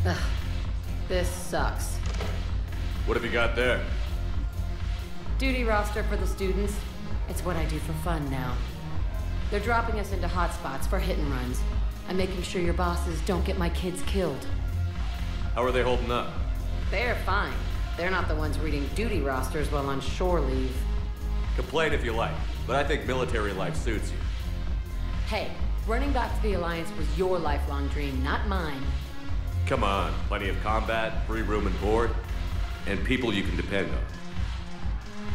Ugh, this sucks. What have you got there? Duty roster for the students. It's what I do for fun now. They're dropping us into hotspots for hit and runs. I'm making sure your bosses don't get my kids killed. How are they holding up? They're fine. They're not the ones reading duty rosters while on shore leave. Complain if you like, but I think military life suits you. Hey, running back to the Alliance was your lifelong dream, not mine. Come on, plenty of combat, free room and board, and people you can depend on.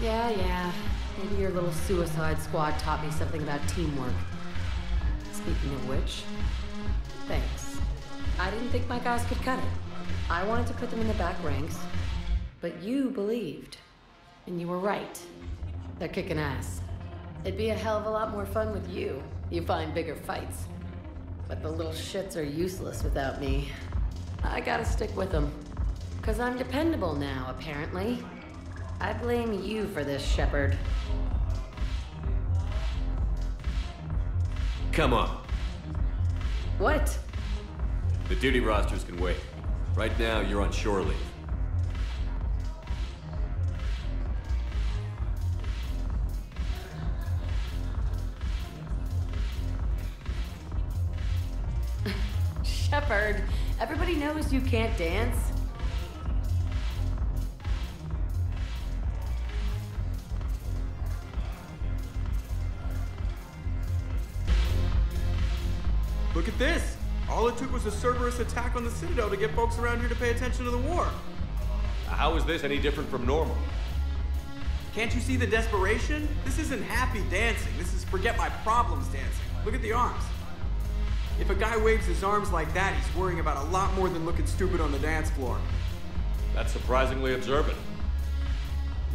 Yeah. Maybe your little suicide squad taught me something about teamwork. Speaking of which, thanks. I didn't think my guys could cut it. I wanted to put them in the back ranks, but you believed. And you were right. They're kicking ass. It'd be a hell of a lot more fun with you. You find bigger fights. But the little shits are useless without me. I gotta stick with them. 'Cause I'm dependable now, apparently. I blame you for this, Shepard. Come on. What? The duty rosters can wait. Right now, you're on shore leave. Shepard, everybody knows you can't dance. Look at this! All it took was a Cerberus attack on the Citadel to get folks around here to pay attention to the war. How is this any different from normal? Can't you see the desperation? This isn't happy dancing. This is forget my problems dancing. Look at the arms. If a guy waves his arms like that, he's worrying about a lot more than looking stupid on the dance floor. That's surprisingly observant.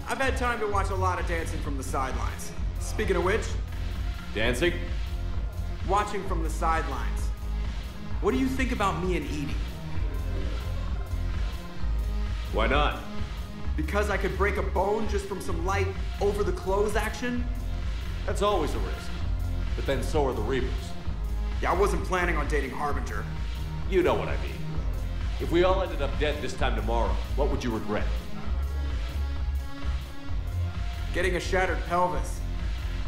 I've had time to watch a lot of dancing from the sidelines. Speaking of which, Dancing? watching from the sidelines. What do you think about me and Edie? Why not? Because I could break a bone just from some light over-the-clothes action? That's always a risk. But then so are the Reapers. Yeah, I wasn't planning on dating Harbinger. You know what I mean. If we all ended up dead this time tomorrow, what would you regret? Getting a shattered pelvis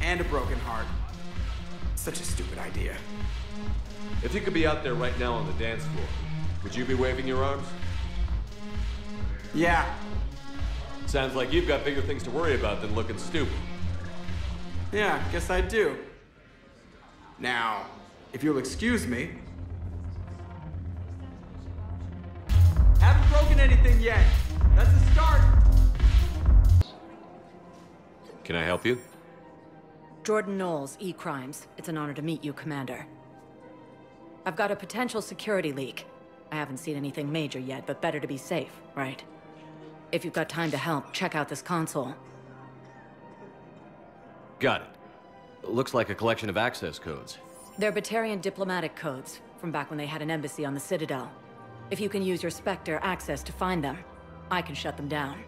and a broken heart. Such a stupid idea. If you could be out there right now on the dance floor, would you be waving your arms? Yeah. Sounds like you've got bigger things to worry about than looking stupid. Yeah, guess I do. Now, if you'll excuse me. Haven't broken anything yet. That's a start. Can I help you? Jordan Knowles, E-Crimes. It's an honor to meet you, Commander. I've got a potential security leak. I haven't seen anything major yet, but better to be safe, right? If you've got time to help, check out this console. Got it. Looks like a collection of access codes. They're Batarian diplomatic codes, from back when they had an embassy on the Citadel. If you can use your Spectre access to find them, I can shut them down.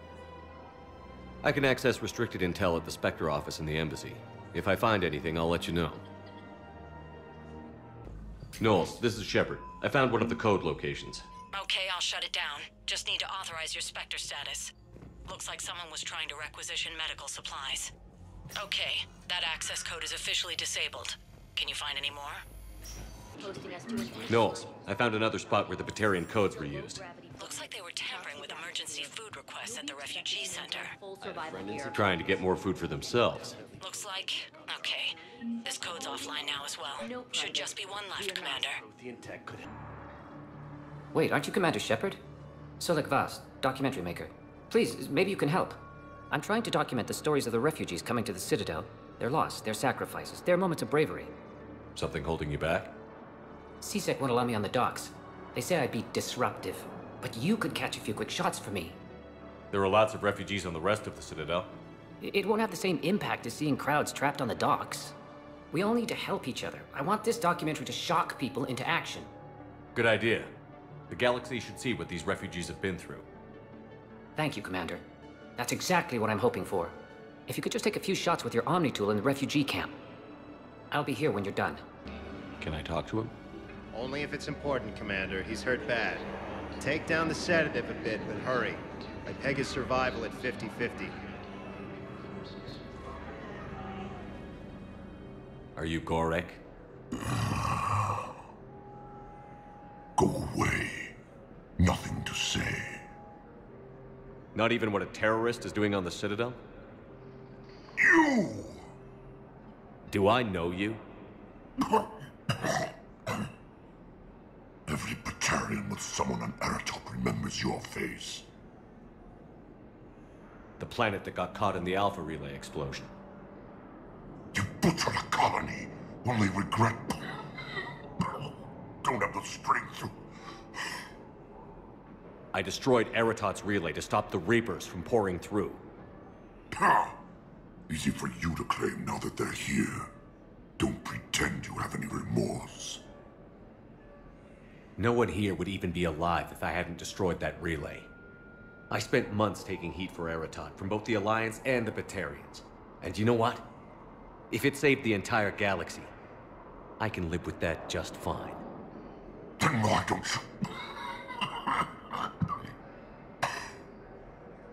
I can access restricted intel at the Spectre office in the embassy. If I find anything, I'll let you know. Knowles, this is Shepard. I found one of the code locations. Okay, I'll shut it down. Just need to authorize your Spectre status. Looks like someone was trying to requisition medical supplies. Okay, that access code is officially disabled. Can you find any more? Knowles, I found another spot where the Batarian codes were used. Looks like they were tampering with emergency food requests at the refugee center. Trying to get more food for themselves. Looks like... okay. This code's offline now as well. Should just be one left, Commander. Wait, aren't you Commander Shepard? Solek Vast, documentary maker. Please, maybe you can help. I'm trying to document the stories of the refugees coming to the Citadel. Their loss, their sacrifices, their moments of bravery. Something holding you back? CSEC won't allow me on the docks. They say I'd be disruptive. But you could catch a few quick shots for me. There are lots of refugees on the rest of the Citadel. It won't have the same impact as seeing crowds trapped on the docks. We all need to help each other. I want this documentary to shock people into action. Good idea. The galaxy should see what these refugees have been through. Thank you, Commander. That's exactly what I'm hoping for. If you could just take a few shots with your Omni tool in the refugee camp. I'll be here when you're done. Can I talk to him? Only if it's important, Commander. He's hurt bad. Take down the sedative a bit, but hurry. I peg his survival at 50-50. Are you Gorek? Go away. Nothing to say. Not even what a terrorist is doing on the Citadel? You! Do I know you? Every Batarian with someone on Eratop remembers your face. The planet that got caught in the Alpha Relay explosion. You butchered a colony, only regret. Don't have the strength to... I destroyed Eratot's relay to stop the Reapers from pouring through. Ha! Easy for you to claim now that they're here. Don't pretend you have any remorse. No one here would even be alive if I hadn't destroyed that relay. I spent months taking heat for Eratot from both the Alliance and the Batarians. And you know what? If it saved the entire galaxy, I can live with that just fine. Then why don't you...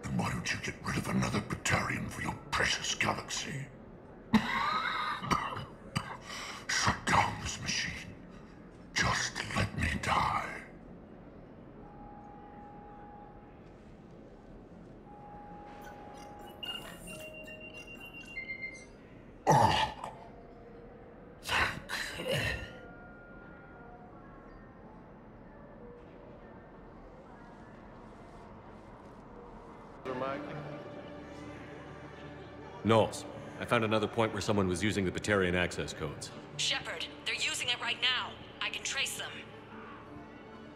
Then why don't you get rid of another Batarian for your precious galaxy? Shut down this machine. Just let me die. Oh. Thank you. Knowles, I found another point where someone was using the Batarian access codes. Shepard, they're using it right now. I can trace them.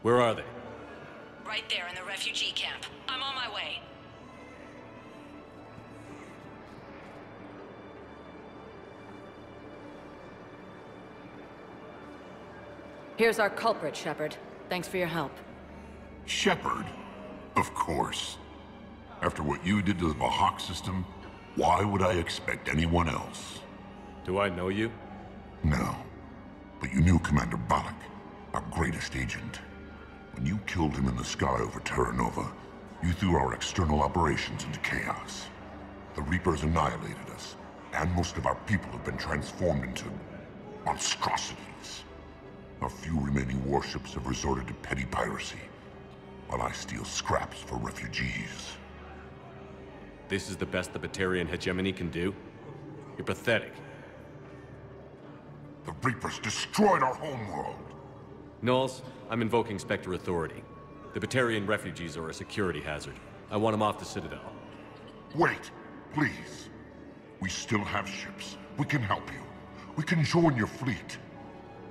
Where are they? Right there in the refugee camp. I'm on my way. Here's our culprit, Shepard. Thanks for your help. Shepard? Of course. After what you did to the Bahak system, why would I expect anyone else? Do I know you? No. But you knew Commander Balak, our greatest agent. When you killed him in the sky over Terra Nova, you threw our external operations into chaos. The Reapers annihilated us, and most of our people have been transformed into monstrosities. Our few remaining warships have resorted to petty piracy, while I steal scraps for refugees. This is the best the Batarian hegemony can do? You're pathetic. The Reapers destroyed our homeworld! Knowles, I'm invoking Spectre authority. The Batarian refugees are a security hazard. I want them off the Citadel. Wait, please. We still have ships. We can help you. We can join your fleet.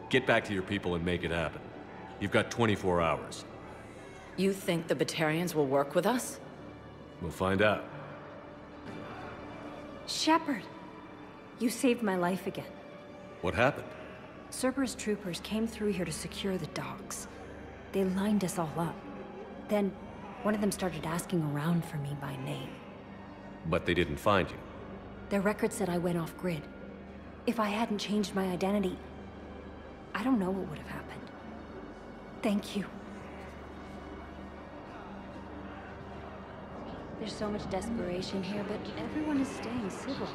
Get back to your people and make it happen. You've got 24 hours. You think the Batarians will work with us? We'll find out. Shepard! You saved my life again. What happened? Cerberus troopers came through here to secure the docks. They lined us all up. Then, one of them started asking around for me by name. But they didn't find you. Their record said I went off-grid. If I hadn't changed my identity, I don't know what would have happened. Thank you. There's so much desperation here, but everyone is staying civil.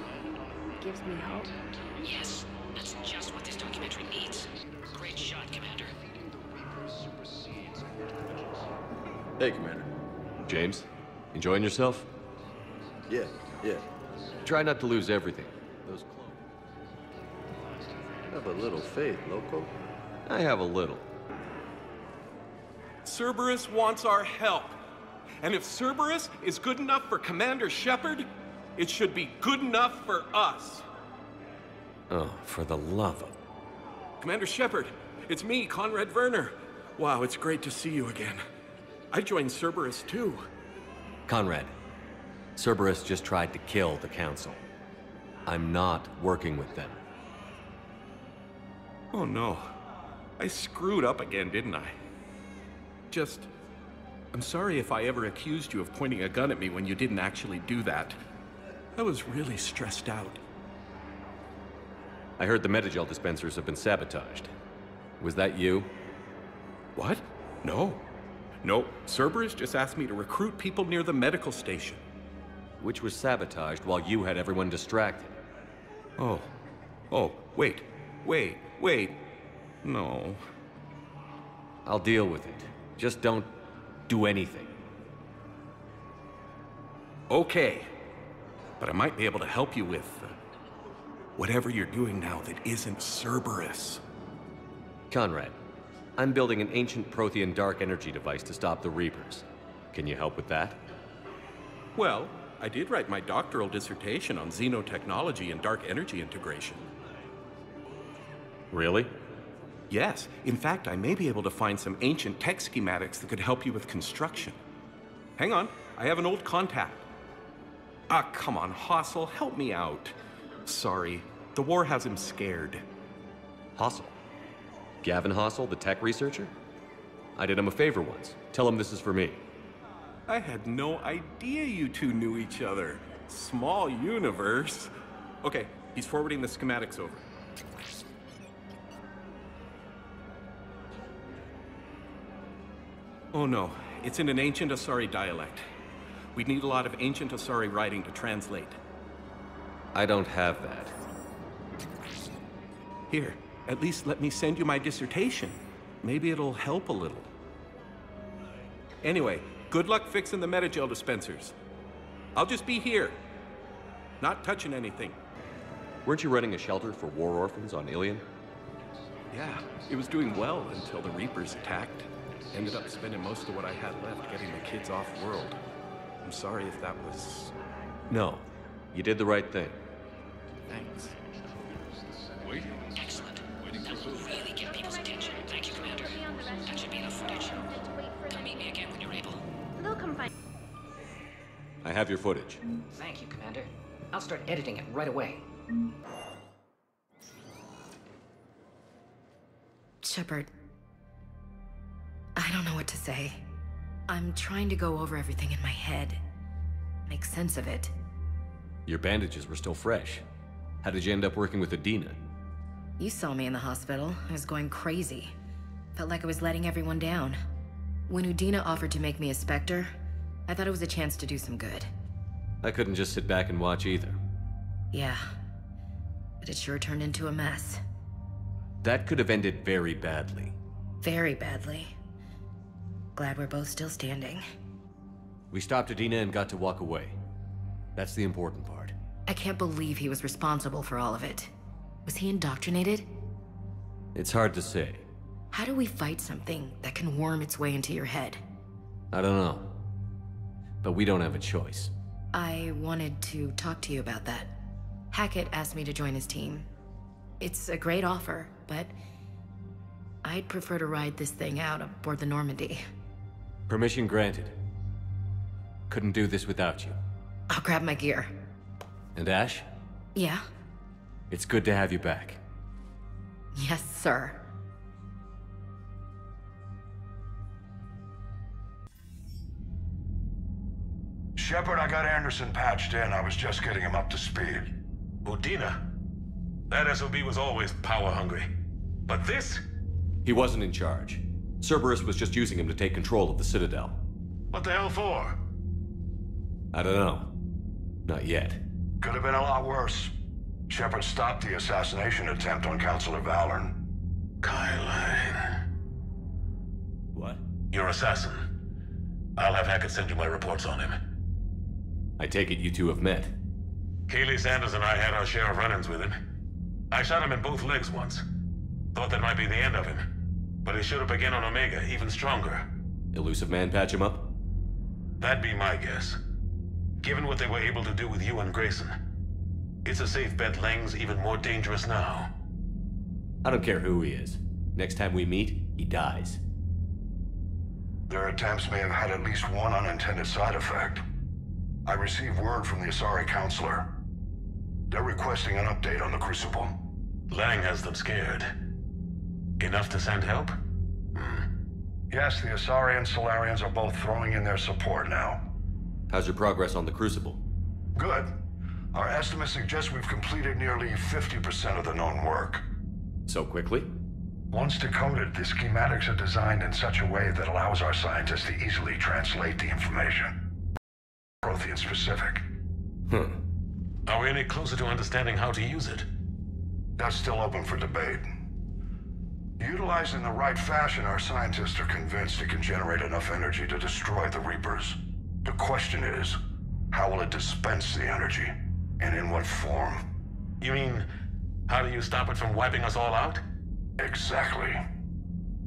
It gives me hope. Yes, that's just what this documentary needs. Great shot, Commander. Hey, Commander. James, enjoying yourself? Yeah. Try not to lose everything. Those clothes. Have a little faith, loco. I have a little. Cerberus wants our help. And if Cerberus is good enough for Commander Shepard, it should be good enough for us. Oh, for the love of... Commander Shepard, it's me, Conrad Werner. Wow, it's great to see you again. I joined Cerberus too. Conrad, Cerberus just tried to kill the Council. I'm not working with them. Oh no. I screwed up again, didn't I? I'm sorry if I ever accused you of pointing a gun at me when you didn't actually do that. I was really stressed out. I heard the Metagel dispensers have been sabotaged. Was that you? What? No. Nope. Cerberus just asked me to recruit people near the medical station. Which was sabotaged while you had everyone distracted. Oh. Oh, wait. No. I'll deal with it. Just don't do anything. Okay. But I might be able to help you with whatever you're doing now that isn't Cerberus. Conrad, I'm building an ancient Prothean dark energy device to stop the Reapers. Can you help with that? Well, I did write my doctoral dissertation on xenotechnology and dark energy integration. Really? Yes. In fact, I may be able to find some ancient tech schematics that could help you with construction. Hang on. I have an old contact. Ah, come on, Hossel, help me out. Sorry. The war has him scared. Hossel? Gavin Hossel, the tech researcher? I did him a favor once. Tell him this is for me. I had no idea you two knew each other. Small universe. Okay, he's forwarding the schematics over. Oh no, it's in an ancient Asari dialect. We'd need a lot of ancient Asari writing to translate. I don't have that. Here, at least let me send you my dissertation. Maybe it'll help a little. Anyway, good luck fixing the Metagel dispensers. I'll just be here. Not touching anything. Weren't you running a shelter for war orphans on Ilion? Yeah, it was doing well until the Reapers attacked. Ended up spending most of what I had left getting the kids off-world. I'm sorry if that was... No. You did the right thing. Thanks. Excellent. That will really get people's attention. Thank you, Commander. That should be enough footage. Come meet me again when you're able. They'll come find. I have your footage. Thank you, Commander. I'll start editing it right away. Shepard, I don't know what to say. I'm trying to go over everything in my head. Make sense of it. Your bandages were still fresh. How did you end up working with Adina? You saw me in the hospital. I was going crazy. Felt like I was letting everyone down. When Udina offered to make me a Spectre, I thought it was a chance to do some good. I couldn't just sit back and watch either. Yeah. But it sure turned into a mess. That could have ended very badly. Very badly. Glad we're both still standing. We stopped Adina and got to walk away. That's the important part. I can't believe he was responsible for all of it. Was he indoctrinated? It's hard to say. How do we fight something that can worm its way into your head? I don't know. But we don't have a choice. I wanted to talk to you about that. Hackett asked me to join his team. It's a great offer, but I'd prefer to ride this thing out aboard the Normandy. Permission granted. Couldn't do this without you. I'll grab my gear. And Ash? Yeah? It's good to have you back. Yes, sir. Shepard, I got Anderson patched in. I was just getting him up to speed. Udina? That SOB was always power-hungry. But this? He wasn't in charge. Cerberus was just using him to take control of the Citadel. What the hell for? I don't know. Not yet. Could have been a lot worse. Shepard stopped the assassination attempt on Councilor Valorn. Kyline. What? Your assassin. I'll have Hackett send you my reports on him. I take it you two have met. Keeley Sanders and I had our share of run-ins with him. I shot him in both legs once. Thought that might be the end of him. But he showed up again on Omega, even stronger. Elusive Man patch him up? That'd be my guess. Given what they were able to do with you and Grayson, it's a safe bet Lang's even more dangerous now. I don't care who he is. Next time we meet, he dies. Their attempts may have had at least one unintended side effect. I received word from the Asari Counselor. They're requesting an update on the Crucible. Lang has them scared. Enough to send help? Yes, the Asari and Solarians are both throwing in their support now. How's your progress on the Crucible? Good. Our estimates suggest we've completed nearly 50% of the known work. So quickly? Once decoded, the schematics are designed in such a way that allows our scientists to easily translate the information. Prothean specific. Are we any closer to understanding how to use it? That's still open for debate. Utilized in the right fashion, our scientists are convinced it can generate enough energy to destroy the Reapers. The question is, how will it dispense the energy? And in what form? You mean, how do you stop it from wiping us all out? Exactly.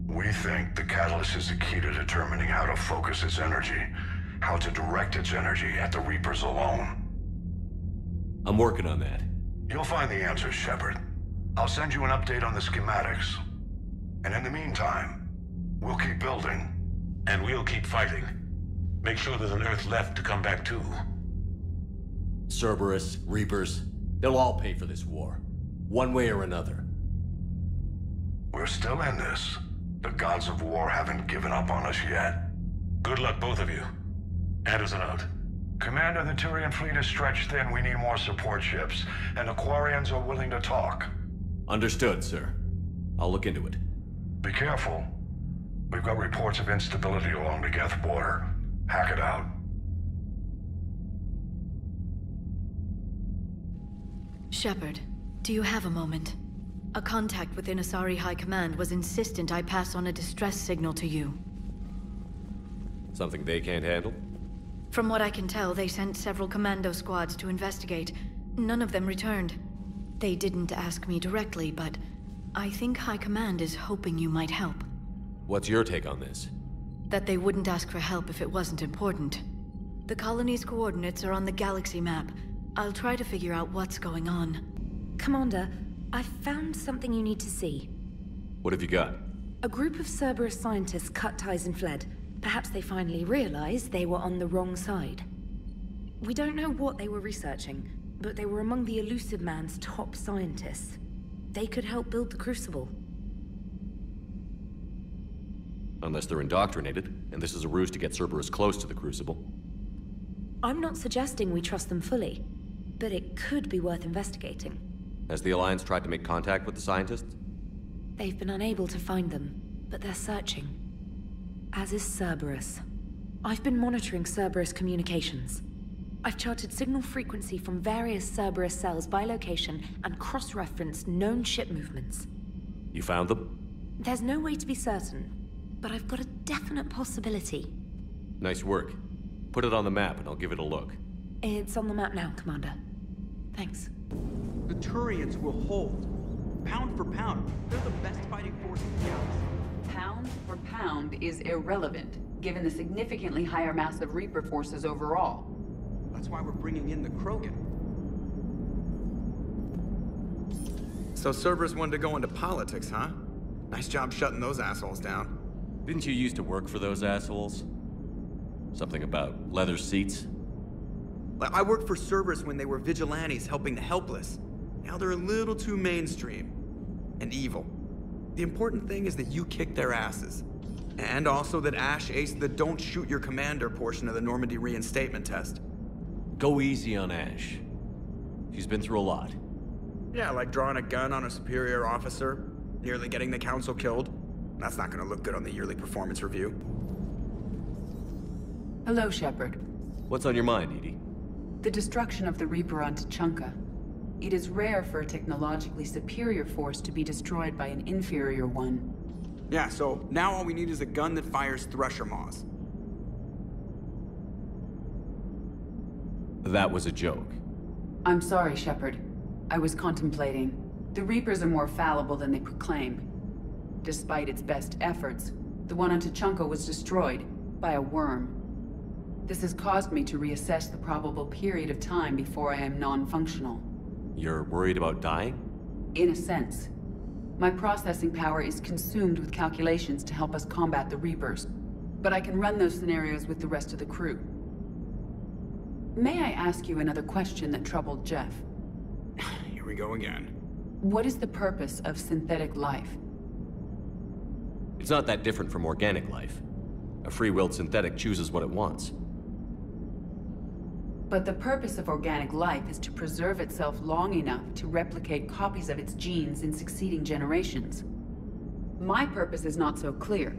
We think the catalyst is the key to determining how to focus its energy, how to direct its energy at the Reapers alone. I'm working on that. You'll find the answers, Shepard. I'll send you an update on the schematics. And in the meantime, we'll keep building. And we'll keep fighting. Make sure there's an Earth left to come back to. Cerberus, Reapers, they'll all pay for this war. One way or another. We're still in this. The gods of war haven't given up on us yet. Good luck, both of you. Anderson out. Commander, the Turian fleet is stretched thin. We need more support ships. And the Quarians are willing to talk. Understood, sir. I'll look into it. Be careful. We've got reports of instability along the Geth border. Hack it out. Shepard, do you have a moment? A contact within Asari High Command was insistent I pass on a distress signal to you. Something they can't handle? From what I can tell, they sent several commando squads to investigate. None of them returned. They didn't ask me directly, but I think High Command is hoping you might help. What's your take on this? That they wouldn't ask for help if it wasn't important. The colony's coordinates are on the galaxy map. I'll try to figure out what's going on. Commander, I've found something you need to see. What have you got? A group of Cerberus scientists cut ties and fled. Perhaps they finally realized they were on the wrong side. We don't know what they were researching, but they were among the Elusive Man's top scientists. They could help build the Crucible. Unless they're indoctrinated, and this is a ruse to get Cerberus close to the Crucible. I'm not suggesting we trust them fully, but it could be worth investigating. Has the Alliance tried to make contact with the scientists? They've been unable to find them, but they're searching. As is Cerberus. I've been monitoring Cerberus communications. I've charted signal frequency from various Cerberus cells by location and cross-referenced known ship movements. You found them? There's no way to be certain, but I've got a definite possibility. Nice work. Put it on the map and I'll give it a look. It's on the map now, Commander. Thanks. The Turians will hold. Pound for pound, they're the best fighting force in the galaxy. Pound for pound is irrelevant, given the significantly higher mass of Reaper forces overall. That's why we're bringing in the Krogan. So Cerberus wanted to go into politics, huh? Nice job shutting those assholes down. Didn't you used to work for those assholes? Something about leather seats? I worked for Cerberus when they were vigilantes helping the helpless. Now they're a little too mainstream. And evil. The important thing is that you kick their asses. And also that Ash aced the don't shoot your commander portion of the Normandy reinstatement test. Go easy on Ash. She's been through a lot. Yeah, like drawing a gun on a superior officer, nearly getting the council killed. That's not gonna look good on the yearly performance review. Hello, Shepard. What's on your mind, Edie? The destruction of the Reaper on Tuchanka. It is rare for a technologically superior force to be destroyed by an inferior one. Yeah, so now all we need is a gun that fires Thresher Maws. That was a joke. I'm sorry, Shepard. I was contemplating. The Reapers are more fallible than they proclaim. Despite its best efforts, the one on Tuchanka was destroyed by a worm. This has caused me to reassess the probable period of time before I am non-functional. You're worried about dying? In a sense. My processing power is consumed with calculations to help us combat the Reapers, but I can run those scenarios with the rest of the crew. May I ask you another question that troubled Jeff? Here we go again. What is the purpose of synthetic life? It's not that different from organic life. A free-willed synthetic chooses what it wants. But the purpose of organic life is to preserve itself long enough to replicate copies of its genes in succeeding generations. My purpose is not so clear.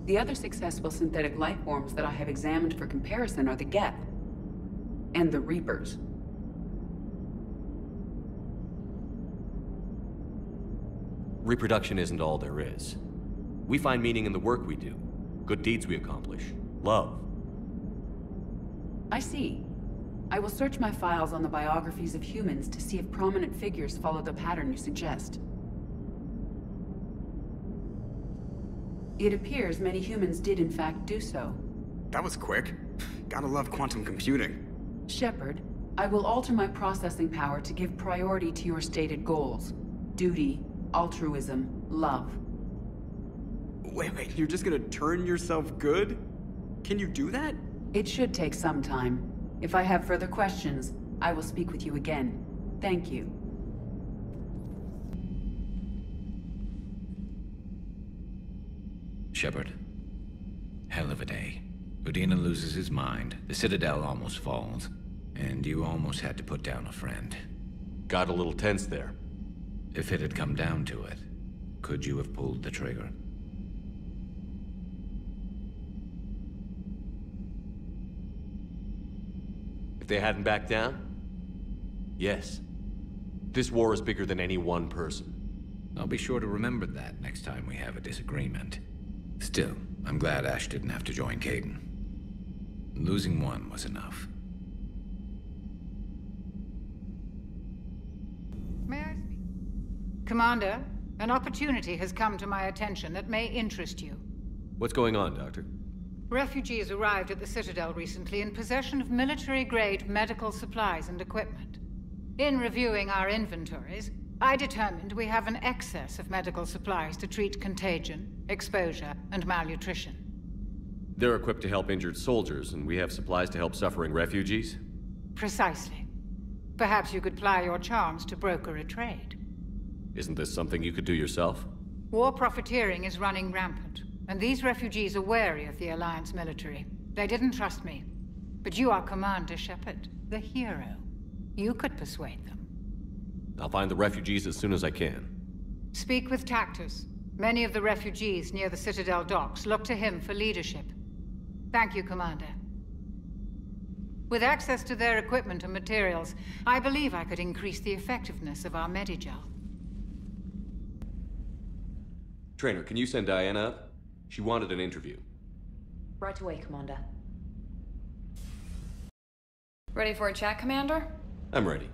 The other successful synthetic life forms that I have examined for comparison are the Geth and the Reapers. Reproduction isn't all there is. We find meaning in the work we do, good deeds we accomplish, love. I see. I will search my files on the biographies of humans to see if prominent figures follow the pattern you suggest. It appears many humans did in fact do so. That was quick. Gotta love quantum computing. Shepard, I will alter my processing power to give priority to your stated goals. Duty, altruism, love. Wait, you're just gonna turn yourself good? Can you do that? It should take some time. If I have further questions, I will speak with you again. Thank you. Shepard. Hell of a day. Udina loses his mind, the Citadel almost falls, and you almost had to put down a friend. Got a little tense there. If it had come down to it, could you have pulled the trigger? If they hadn't backed down? Yes. This war is bigger than any one person. I'll be sure to remember that next time we have a disagreement. Still, I'm glad Ash didn't have to join Kaidan. Losing one was enough. May I speak? Commander, an opportunity has come to my attention that may interest you. What's going on, Doctor? Refugees arrived at the Citadel recently in possession of military-grade medical supplies and equipment. In reviewing our inventories, I determined we have an excess of medical supplies to treat contagion, exposure, and malnutrition. They're equipped to help injured soldiers, and we have supplies to help suffering refugees? Precisely. Perhaps you could ply your charms to broker a trade. Isn't this something you could do yourself? War profiteering is running rampant, and these refugees are wary of the Alliance military. They didn't trust me. But you are Commander Shepard, the hero. You could persuade them. I'll find the refugees as soon as I can. Speak with Tactus. Many of the refugees near the Citadel docks look to him for leadership. Thank you, Commander. With access to their equipment and materials, I believe I could increase the effectiveness of our Medigel. Trainer, can you send Diana up? She wanted an interview. Right away, Commander. Ready for a chat, Commander? I'm ready.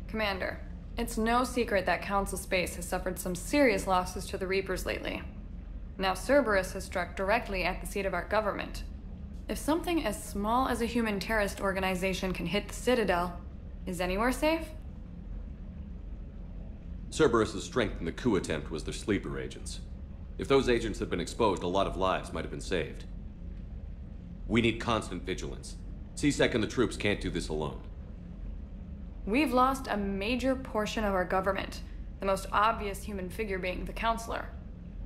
Commander, it's no secret that Council Space has suffered some serious losses to the Reapers lately. Now Cerberus has struck directly at the seat of our government. If something as small as a human terrorist organization can hit the Citadel, is anywhere safe? Cerberus' strength in the coup attempt was their sleeper agents. If those agents had been exposed, a lot of lives might have been saved. We need constant vigilance. C-Sec and the troops can't do this alone. We've lost a major portion of our government, the most obvious human figure being the Counselor.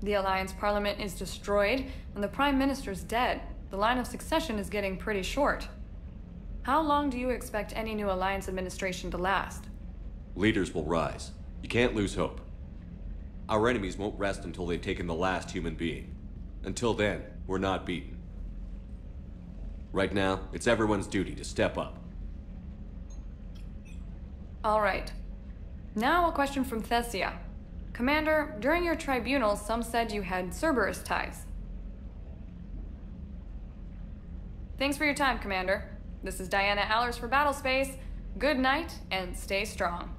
The Alliance Parliament is destroyed, and the Prime Minister's dead. The line of succession is getting pretty short. How long do you expect any new Alliance administration to last? Leaders will rise. You can't lose hope. Our enemies won't rest until they've taken the last human being. Until then, we're not beaten. Right now, it's everyone's duty to step up. All right. Now a question from Thessia. Commander, during your tribunal, some said you had Cerberus ties. Thanks for your time, Commander. This is Diana Allers for Battlespace. Good night, and stay strong.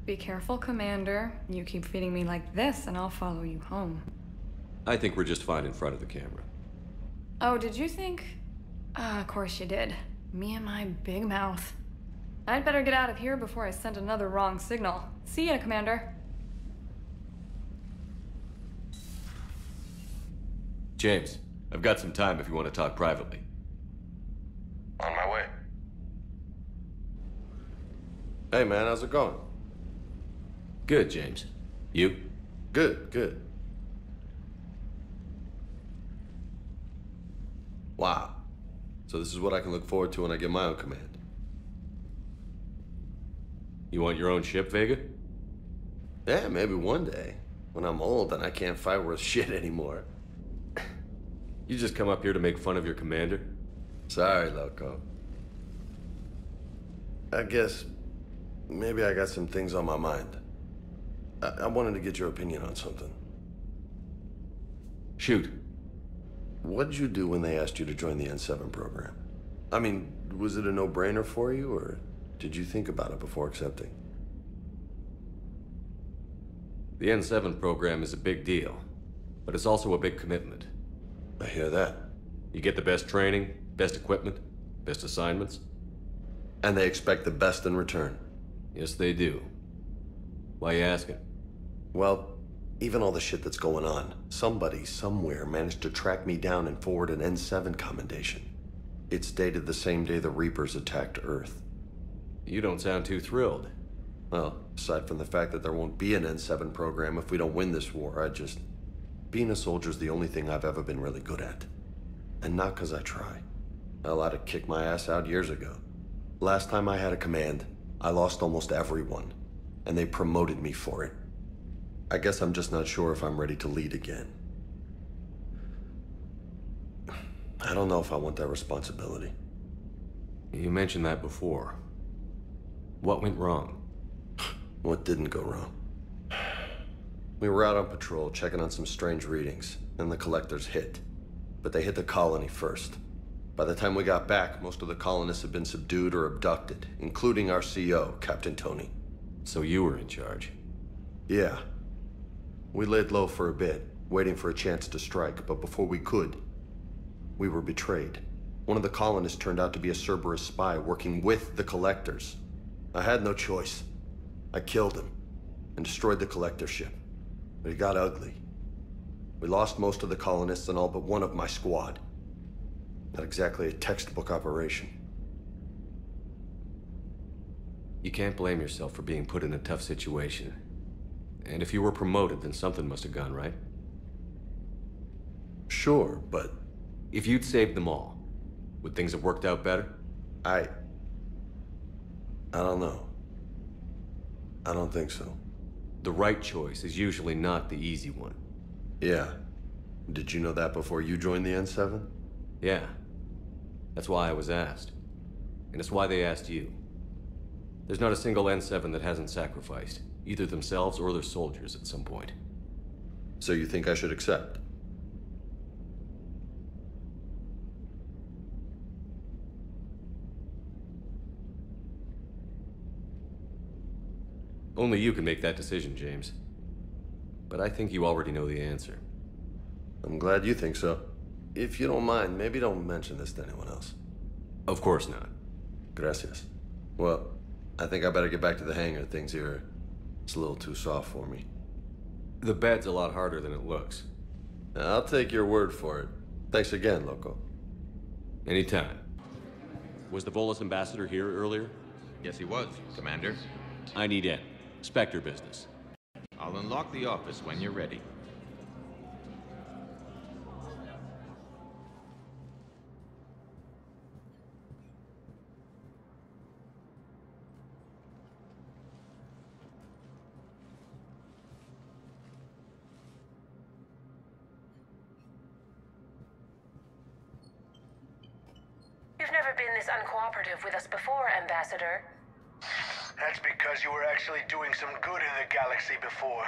Be careful, Commander. You keep feeding me like this, and I'll follow you home. I think we're just fine in front of the camera. Oh, did you think? Of course you did. Me and my big mouth. I'd better get out of here before I send another wrong signal. See ya, Commander. James, I've got some time if you want to talk privately. On my way. Hey, man, how's it going? Good, James. You? Good. Wow. So this is what I can look forward to when I get my own command. You want your own ship, Vega? Yeah, maybe one day. When I'm old and I can't fight worth shit anymore. You just come up here to make fun of your commander? Sorry, Loco. I guess maybe I got some things on my mind. I wanted to get your opinion on something. Shoot. What did you do when they asked you to join the N7 program? I mean, was it a no-brainer for you, or did you think about it before accepting? The N7 program is a big deal, but it's also a big commitment. I hear that. You get the best training, best equipment, best assignments. And they expect the best in return. Yes, they do. Why you asking? Well, even all the shit that's going on, somebody somewhere managed to track me down and forward an N7 commendation. It's dated the same day the Reapers attacked Earth. You don't sound too thrilled. Well, aside from the fact that there won't be an N7 program if we don't win this war, being a soldier's the only thing I've ever been really good at. And not because I try. Hell, I'd have kicked my ass out years ago. Last time I had a command, I lost almost everyone, and they promoted me for it. I guess I'm just not sure if I'm ready to lead again. I don't know if I want that responsibility. You mentioned that before. What went wrong? What didn't go wrong? We were out on patrol, checking on some strange readings, and the collectors hit. But they hit the colony first. By the time we got back, most of the colonists had been subdued or abducted, including our CO, Captain Tony. So you were in charge? Yeah. We laid low for a bit, waiting for a chance to strike, but before we could, we were betrayed. One of the colonists turned out to be a Cerberus spy working with the collectors. I had no choice. I killed him and destroyed the collector ship. But it got ugly. We lost most of the colonists and all but one of my squad. Not exactly a textbook operation. You can't blame yourself for being put in a tough situation. And if you were promoted, then something must have gone right. Sure, but... If you'd saved them all, would things have worked out better? I don't know. I don't think so. The right choice is usually not the easy one. Yeah. Did you know that before you joined the N7? Yeah. That's why I was asked. And it's why they asked you. There's not a single N7 that hasn't sacrificed, either themselves or their soldiers at some point. So you think I should accept? Only you can make that decision, James. But I think you already know the answer. I'm glad you think so. If you don't mind, maybe don't mention this to anyone else. Of course not. Gracias. Well, I think I better get back to the hangar. Things here, it's a little too soft for me. The bed's a lot harder than it looks. I'll take your word for it. Thanks again, Loco. Anytime. Was the Volus ambassador here earlier? Yes, he was, Commander. I need in. Spectre business. I'll unlock the office when you're ready. You've never been this uncooperative with us before, Ambassador. That's because you were actually doing some good in the galaxy before.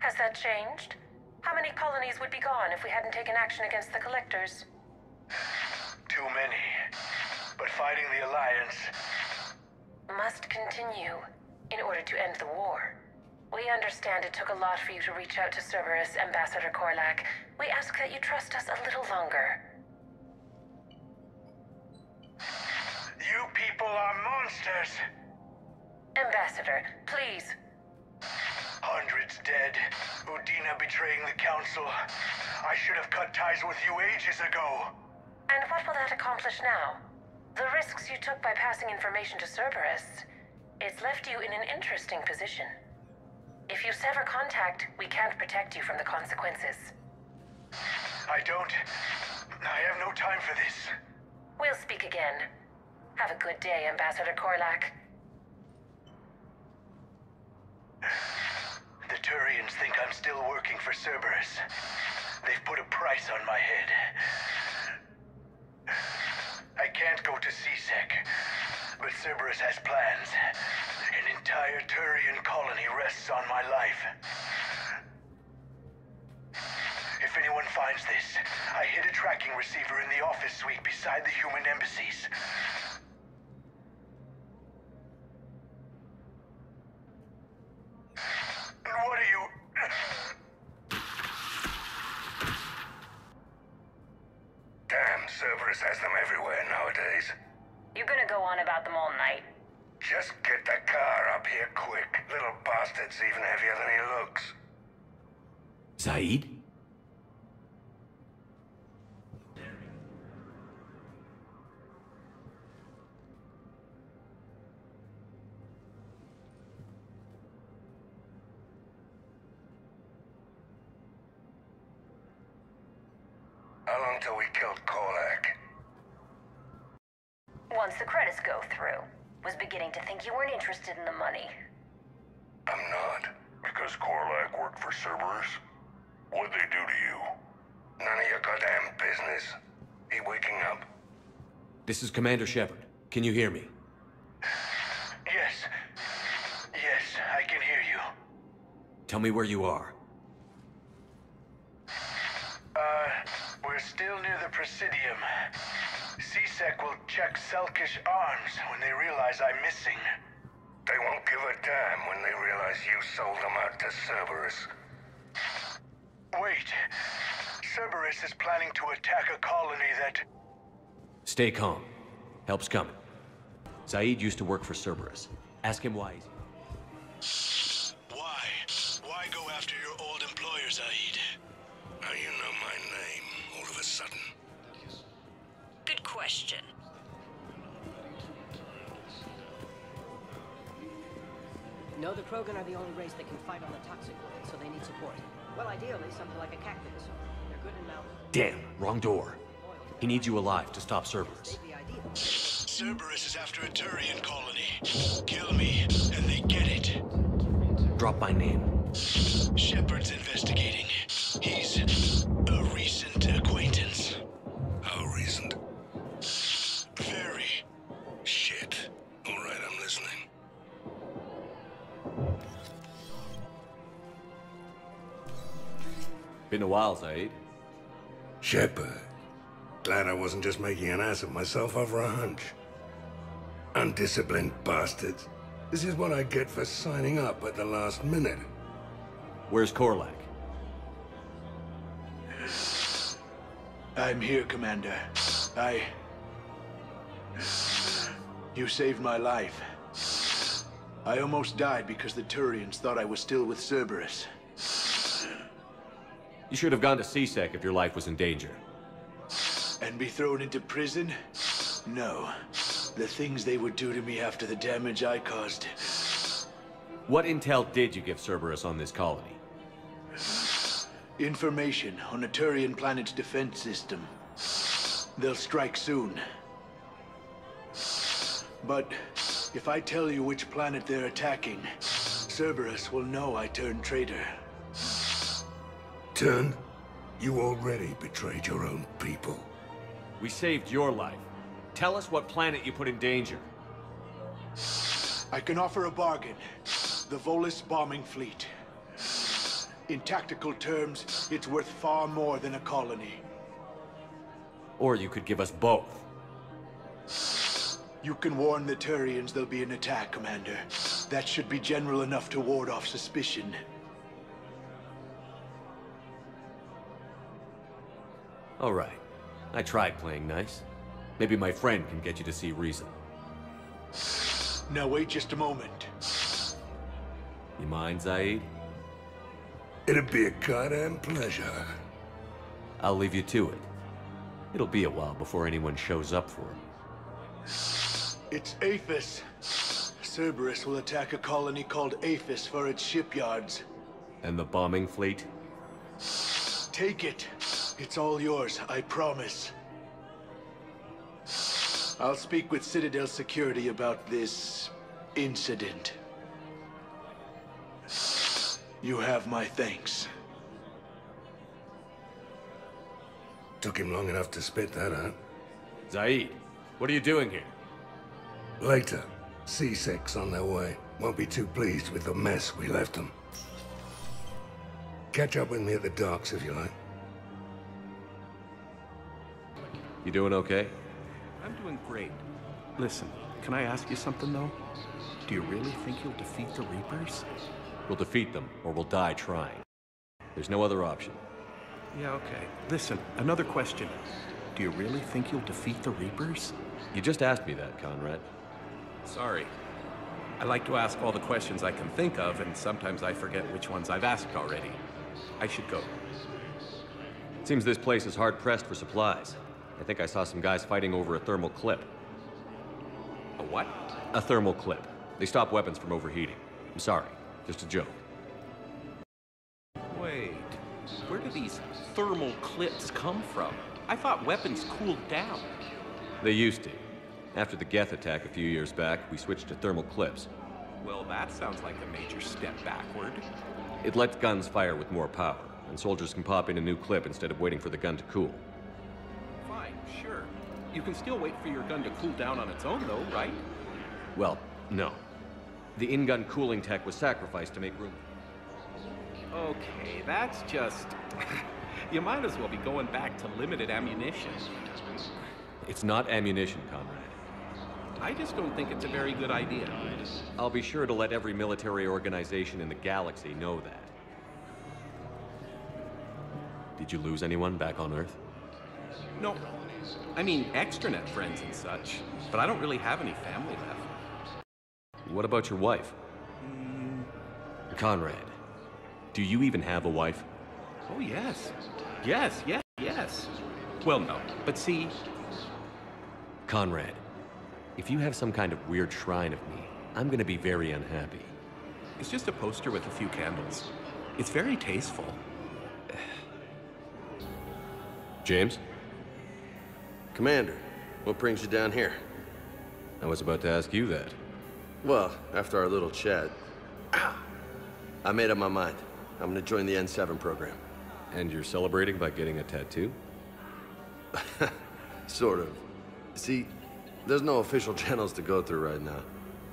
Has that changed? How many colonies would be gone if we hadn't taken action against the Collectors? Too many. But fighting the Alliance... must continue in order to end the war. We understand it took a lot for you to reach out to Cerberus, Ambassador Korlak. We ask that you trust us a little longer. You people are monsters! Ambassador, please. Hundreds dead. Udina betraying the Council. I should have cut ties with you ages ago. And what will that accomplish now? The risks you took by passing information to Cerberus, it's left you in an interesting position. If you sever contact, we can't protect you from the consequences. I have no time for this. We'll speak again. Have a good day, Ambassador Korlak. Turians think I'm still working for Cerberus. They've put a price on my head. I can't go to C-Sec, but Cerberus has plans. An entire Turian colony rests on my life. If anyone finds this, I hid a tracking receiver in the office suite beside the human embassies. What are you... Damn, Cerberus has them everywhere nowadays. You gonna go on about them all night? Just get the car up here quick. Little bastard's even heavier than he looks. Zaid? How long till we killed Korlak? Once the credits go through. Was beginning to think you weren't interested in the money. I'm not. Because Korlak worked for Cerberus? What'd they do to you? None of your goddamn business. He waking up? This is Commander Shepard. Can you hear me? Yes. Yes, I can hear you. Tell me where you are. We're still near the Presidium. C-Sec will check Selkish arms when they realize I'm missing. They won't give a damn when they realize you sold them out to Cerberus. Wait. Cerberus is planning to attack a colony that... Stay calm. Help's coming. Zaid used to work for Cerberus. Ask him why he's... Why? Why go after your old employer, Zaid? Now you know my name, all of a sudden. Good question. No, the Krogan are the only race that can fight on the toxic world, so they need support. Well, ideally, something like a cactus. They're good in mountains. Damn, wrong door. He needs you alive to stop Cerberus. Cerberus is after a Turian colony. Kill me, and they get it. Drop my name. Shepard's investigating. He's a recent acquaintance. How recent? Very. Shit. All right, I'm listening. Been a while, Zaid. Shepard. Glad I wasn't just making an ass of myself over a hunch. Undisciplined bastards. This is what I get for signing up at the last minute. Where's Korlak? I'm here, Commander. You saved my life. I almost died because the Turians thought I was still with Cerberus. You should have gone to C-Sec if your life was in danger. And be thrown into prison? No. The things they would do to me after the damage I caused. What intel did you give Cerberus on this colony? Information on the Turian planet's defense system. They'll strike soon. But if I tell you which planet they're attacking, Cerberus will know I turned traitor. Turned? You already betrayed your own people. We saved your life. Tell us what planet you put in danger. I can offer a bargain. The Volus bombing fleet. In tactical terms, it's worth far more than a colony. Or you could give us both. You can warn the Turians there'll be an attack, Commander. That should be general enough to ward off suspicion. All right. I tried playing nice. Maybe my friend can get you to see reason. Now wait just a moment. You mind, Zaid? It'd be a goddamn pleasure. I'll leave you to it. It'll be a while before anyone shows up for him. It's Aphis. Cerberus will attack a colony called Aphis for its shipyards. And the bombing fleet? Take it. It's all yours, I promise. I'll speak with Citadel Security about this incident. You have my thanks. Took him long enough to spit that out. Zaid, what are you doing here? Later. C6 on their way. Won't be too pleased with the mess we left them. Catch up with me at the docks if you like. You doing okay? I'm doing great. Listen, can I ask you something, though? Do you really think you'll defeat the Reapers? We'll defeat them, or we'll die trying. There's no other option. Yeah, okay. Listen, another question. Do you really think you'll defeat the Reapers? You just asked me that, Conrad. Sorry. I like to ask all the questions I can think of, and sometimes I forget which ones I've asked already. I should go. Seems this place is hard-pressed for supplies. I think I saw some guys fighting over a thermal clip. A what? A thermal clip. They stop weapons from overheating. I'm sorry. Just a joke. Wait. Where do these thermal clips come from? I thought weapons cooled down. They used to. After the Geth attack a few years back, we switched to thermal clips. Well, that sounds like a major step backward. It lets guns fire with more power, and soldiers can pop in a new clip instead of waiting for the gun to cool. Fine, sure. You can still wait for your gun to cool down on its own, though, right? Well, no. The in-gun cooling tech was sacrificed to make room. Okay, that's just... You might as well be going back to limited ammunition. It's not ammunition, Conrad. I just don't think it's a very good idea. I'll be sure to let every military organization in the galaxy know that. Did you lose anyone back on Earth? No. I mean, extranet friends and such, but I don't really have any family left. What about your wife? Conrad, do you even have a wife? Oh, yes. Yes. Well, no, but see... Conrad, if you have some kind of weird shrine of me, I'm gonna be very unhappy. It's just a poster with a few candles. It's very tasteful. James? Commander, what brings you down here? I was about to ask you that. Well, after our little chat, I made up my mind. I'm gonna join the N7 program. And you're celebrating by getting a tattoo? Sort of. See, there's no official channels to go through right now.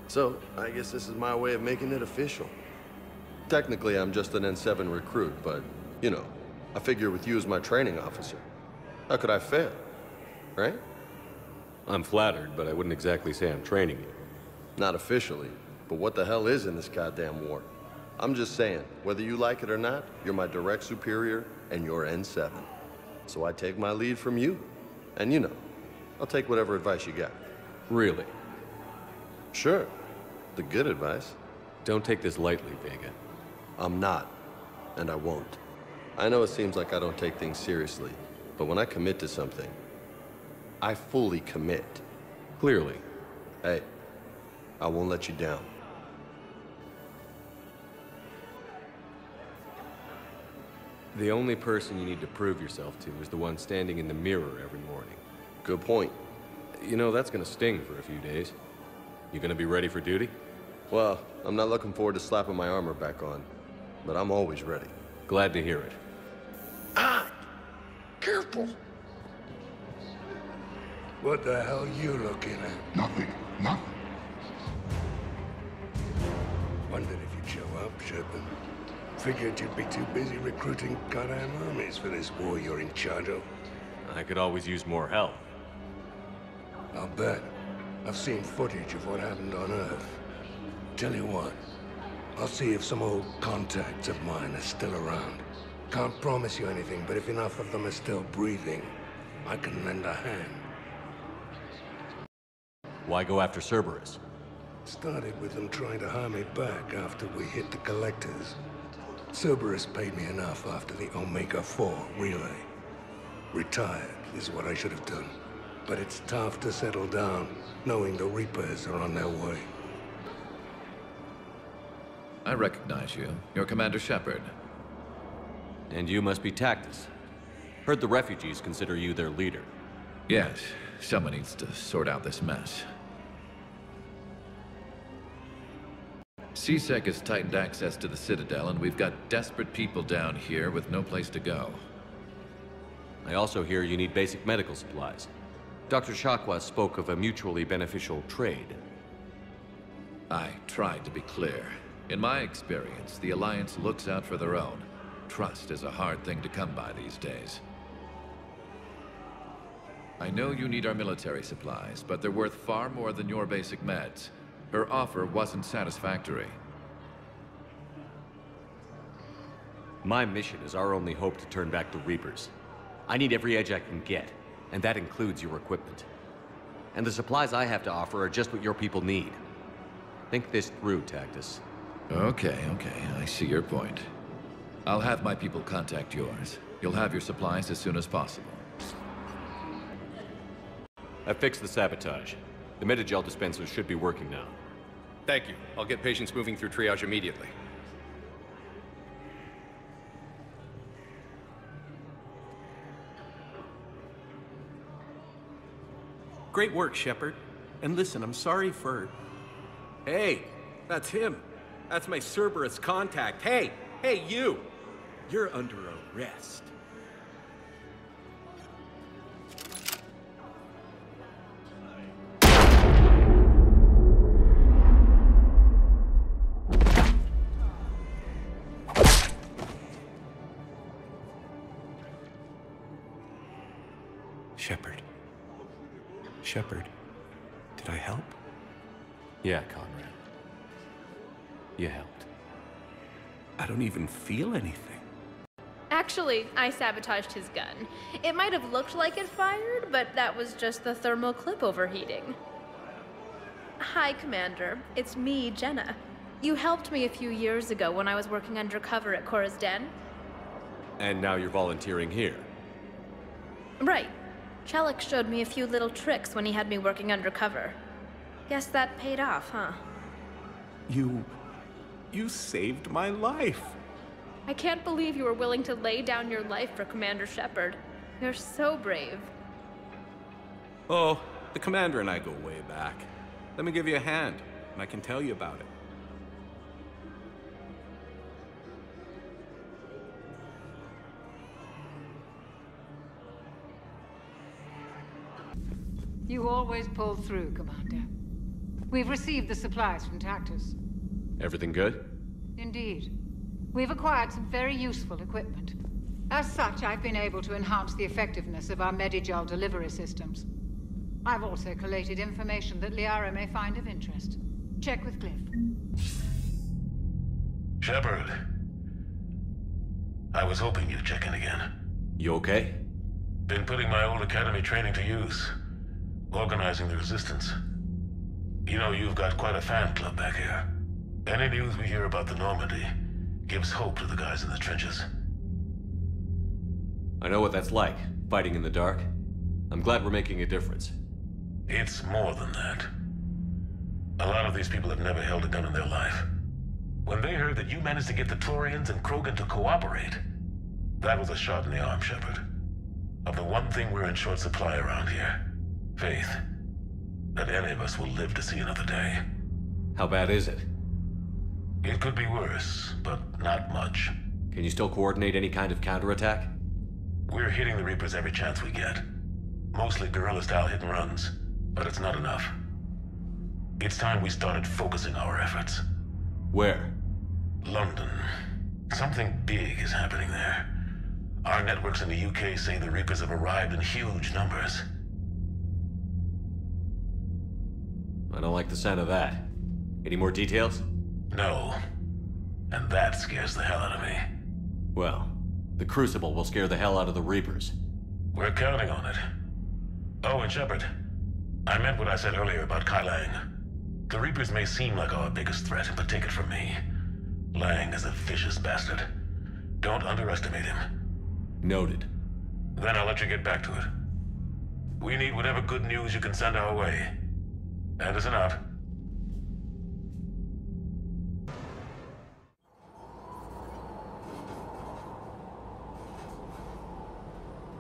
So, I guess this is my way of making it official. Technically, I'm just an N7 recruit, but, you know, I figure with you as my training officer, how could I fail? Right? I'm flattered, but I wouldn't exactly say I'm training you. Not officially, but what the hell is in this goddamn war? I'm just saying, whether you like it or not, you're my direct superior, and you're N7. So I take my lead from you. And you know, I'll take whatever advice you got. Really? Sure. The good advice. Don't take this lightly, Vega. I'm not, and I won't. I know it seems like I don't take things seriously, but when I commit to something, I fully commit. Clearly. Hey, I won't let you down. The only person you need to prove yourself to is the one standing in the mirror every morning. Good point. You know, that's gonna sting for a few days. You gonna be ready for duty? Well, I'm not looking forward to slapping my armor back on, but I'm always ready. Glad to hear it. Careful. What the hell you looking at? Nothing. Wondered if you'd show up, Sherman. Figured you'd be too busy recruiting goddamn armies for this war you're in charge of. I could always use more help. I'll bet. I've seen footage of what happened on Earth. Tell you what, I'll see if some old contacts of mine are still around. Can't promise you anything, but if enough of them are still breathing, I can lend a hand. Why go after Cerberus? Started with them trying to hire me back after we hit the collectors. Cerberus paid me enough after the Omega-4 relay. Retired is what I should have done. But it's tough to settle down, knowing the Reapers are on their way. I recognize you. You're Commander Shepard. And you must be Tactus. Heard the refugees consider you their leader. Yes, someone needs to sort out this mess. CSEC has tightened access to the Citadel, and we've got desperate people down here with no place to go. I also hear you need basic medical supplies. Dr. Chakwas spoke of a mutually beneficial trade. I tried to be clear. In my experience, the Alliance looks out for their own. Trust is a hard thing to come by these days. I know you need our military supplies, but they're worth far more than your basic meds. Her offer wasn't satisfactory. My mission is our only hope to turn back the Reapers. I need every edge I can get, and that includes your equipment. And the supplies I have to offer are just what your people need. Think this through, Tactus. Okay, I see your point. I'll have my people contact yours. You'll have your supplies as soon as possible. I fixed the sabotage. The Metagel dispensers should be working now. Thank you. I'll get patients moving through triage immediately. Great work, Shepard. And listen, I'm sorry for... Hey, that's him. That's my Cerberus contact. Hey, you! You're under arrest. Shepard, did I help? Yeah, Conrad. You helped. I don't even feel anything. Actually, I sabotaged his gun. It might have looked like it fired, but that was just the thermal clip overheating. Hi, Commander. It's me, Jenna. You helped me a few years ago when I was working undercover at Cora's Den. And now you're volunteering here. Right. Chellick showed me a few little tricks when he had me working undercover. Guess that paid off, huh? You saved my life. I can't believe you were willing to lay down your life for Commander Shepard. You're so brave. Oh, the Commander and I go way back. Let me give you a hand, and I can tell you about it. You always pull through, Commander. We've received the supplies from Tactus. Everything good? Indeed. We've acquired some very useful equipment. As such, I've been able to enhance the effectiveness of our Medigel delivery systems. I've also collated information that Liara may find of interest. Check with Cliff. Shepard. I was hoping you'd check in again. You okay? Been putting my old academy training to use. Organizing the resistance. You know, you've got quite a fan club back here. Any news we hear about the Normandy gives hope to the guys in the trenches. I know what that's like, fighting in the dark. I'm glad we're making a difference. It's more than that. A lot of these people have never held a gun in their life. When they heard that you managed to get the Turians and Krogan to cooperate, that was a shot in the arm, Shepard. Of the one thing we're in short supply around here. Faith. That any of us will live to see another day. How bad is it? It could be worse, but not much. Can you still coordinate any kind of counterattack? We're hitting the Reapers every chance we get. Mostly guerrilla-style hit-and-runs, but it's not enough. It's time we started focusing our efforts. Where? London. Something big is happening there. Our networks in the UK say the Reapers have arrived in huge numbers. I don't like the sound of that. Any more details? No. And that scares the hell out of me. Well, the Crucible will scare the hell out of the Reapers. We're counting on it. Oh, and Shepard, I meant what I said earlier about Kai Lang. The Reapers may seem like our biggest threat, but take it from me. Lang is a vicious bastard. Don't underestimate him. Noted. Then I'll let you get back to it. We need whatever good news you can send our way. Anderson out.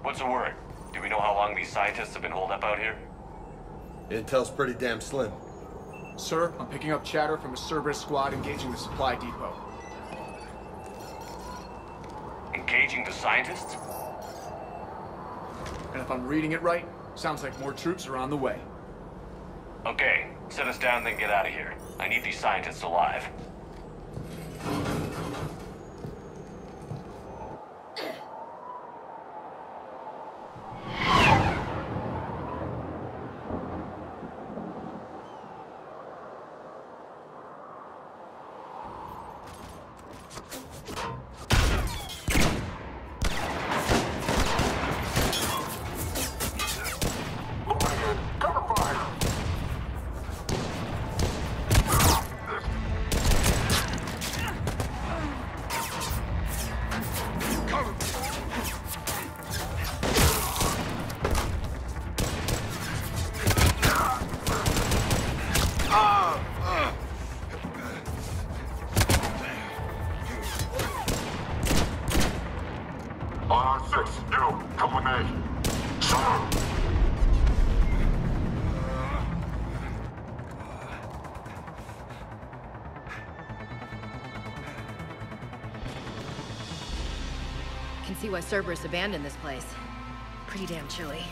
What's the word? Do we know how long these scientists have been holed up out here? Intel's pretty damn slim. Sir, I'm picking up chatter from a Cerberus squad engaging the supply depot. Engaging the scientists? And if I'm reading it right, sounds like more troops are on the way. Okay, set us down, then get out of here. I need these scientists alive. Can see why Cerberus abandoned this place. Pretty damn chilly.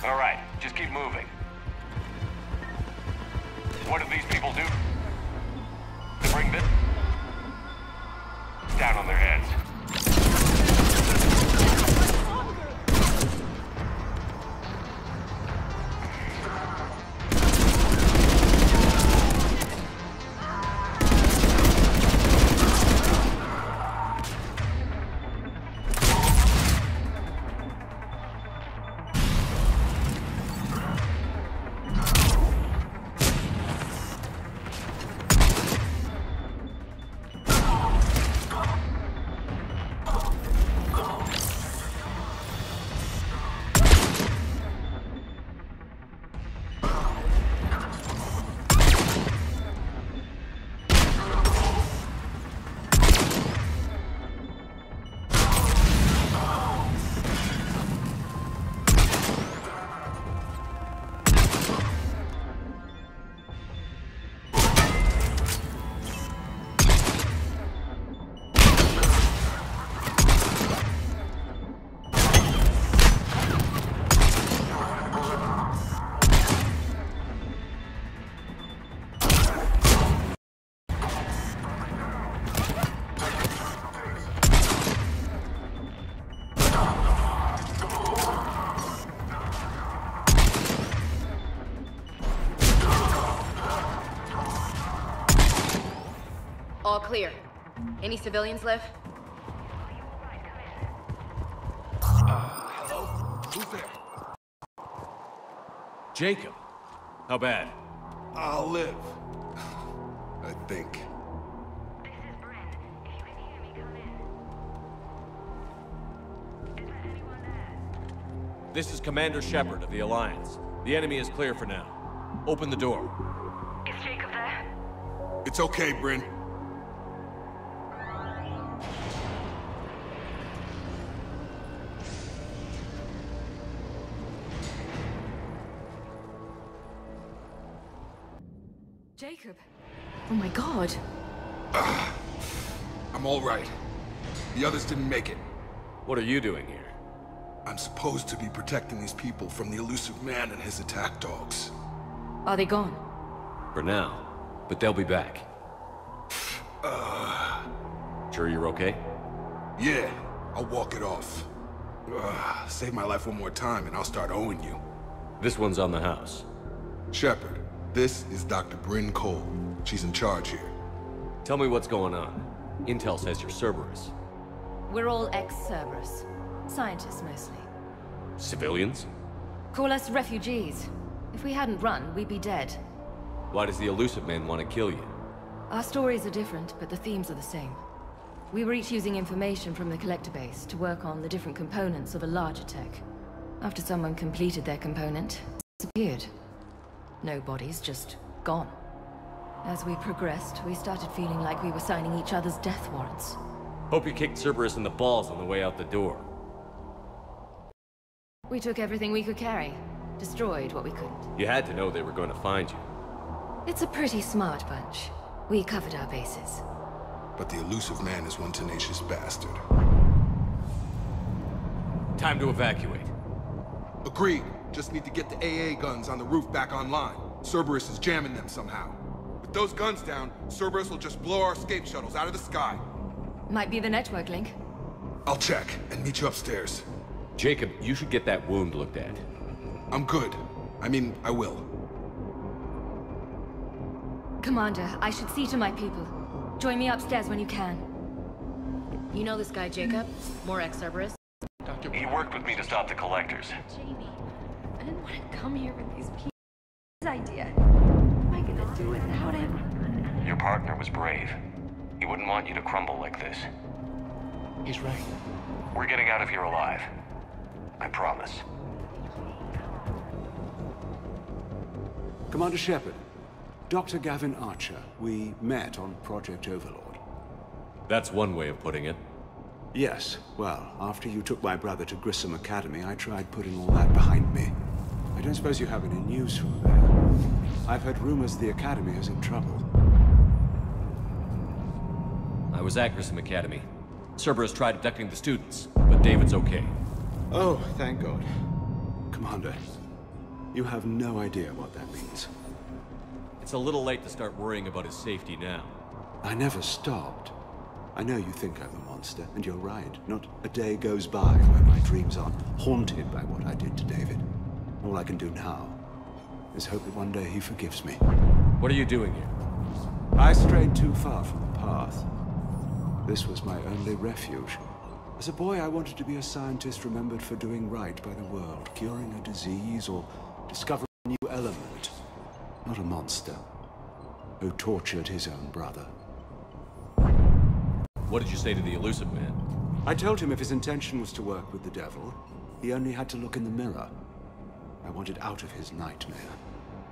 All right, just keep moving. What did these people do? To bring this down on their heads. All clear. Any civilians live? Hello? Who's there? Jacob. How bad? I'll live. I think. This is Commander Shepard of the Alliance. The enemy is clear for now. Open the door. Is Jacob there? It's okay, Bryn. Jacob. Oh my god. I'm all right. The others didn't make it. What are you doing here? I'm supposed to be protecting these people from the elusive man and his attack dogs. Are they gone? For now. But they'll be back. Sure you're okay? Yeah, I'll walk it off. Save my life one more time and I'll start owing you. This one's on the house. Shepard, this is Dr. Bryn Cole. She's in charge here. Tell me what's going on. Intel says you're Cerberus. We're all ex-Cerberus. Scientists, mostly. Civilians? Call us refugees. If we hadn't run, we'd be dead. Why does the elusive man want to kill you? Our stories are different, but the themes are the same. We were each using information from the collector base to work on the different components of a larger tech. After someone completed their component, it disappeared. No bodies, just gone. As we progressed, we started feeling like we were signing each other's death warrants. Hope you kicked Cerberus in the balls on the way out the door. We took everything we could carry. Destroyed what we couldn't. You had to know they were going to find you. It's a pretty smart bunch. We covered our bases. But the elusive man is one tenacious bastard. Time to evacuate. Agreed. Just need to get the AA guns on the roof back online. Cerberus is jamming them somehow. With those guns down, Cerberus will just blow our escape shuttles out of the sky. Might be the network link. I'll check and meet you upstairs. Jacob, you should get that wound looked at. I'm good. I mean, I will. Commander, I should see to my people. Join me upstairs when you can. You know this guy, Jacob? More Ex-Cerberus? He worked with me to stop the collectors. Jamie, I didn't want to come here with these people. His idea. What am I gonna do without him? Your partner was brave. He wouldn't want you to crumble like this. He's right. We're getting out of here alive. I promise. Commander Shepard, Dr. Gavin Archer, we met on Project Overlord. That's one way of putting it. Yes, well, after you took my brother to Grissom Academy, I tried putting all that behind me. I don't suppose you have any news from there. I've heard rumors the Academy is in trouble. I was at Grissom Academy. Cerberus tried abducting the students, but David's okay. Oh, thank God. Commander, you have no idea what that means. It's a little late to start worrying about his safety now. I never stopped. I know you think I'm a monster, and you're right. Not a day goes by where my dreams aren't haunted by what I did to David. All I can do now is hope that one day he forgives me. What are you doing here? I strayed too far from the path. This was my only refuge. As a boy, I wanted to be a scientist remembered for doing right by the world, curing a disease or discovering a new element. Not a monster who tortured his own brother. What did you say to the elusive man? I told him if his intention was to work with the devil, he only had to look in the mirror. I wanted out of his nightmare.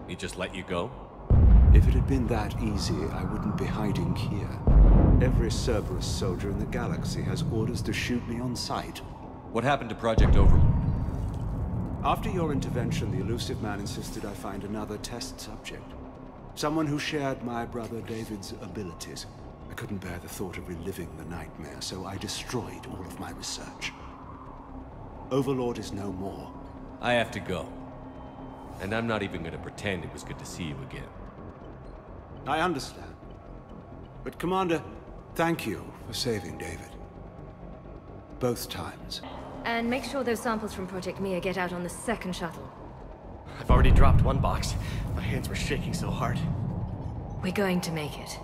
He just let you go? If it had been that easy, I wouldn't be hiding here. Every Cerberus soldier in the galaxy has orders to shoot me on sight. What happened to Project Overlord? After your intervention, the elusive man insisted I find another test subject. Someone who shared my brother David's abilities. I couldn't bear the thought of reliving the nightmare, so I destroyed all of my research. Overlord is no more. I have to go. And I'm not even gonna pretend it was good to see you again. I understand. But Commander, thank you for saving David. Both times. And make sure those samples from Project Mia get out on the second shuttle. I've already dropped one box. My hands were shaking so hard. We're going to make it.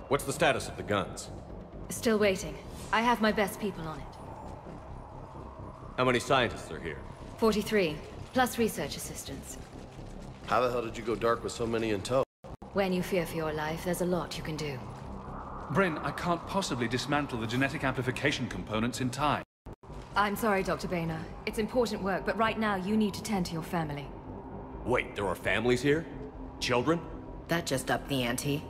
What's the status of the guns? Still waiting. I have my best people on it. How many scientists are here? 43, plus research assistants. How the hell did you go dark with so many in tow? When you fear for your life, there's a lot you can do. Bryn, I can't possibly dismantle the genetic amplification components in time. I'm sorry, Dr. Boehner. It's important work, but right now you need to tend to your family. Wait, there are families here? Children? That just upped the ante.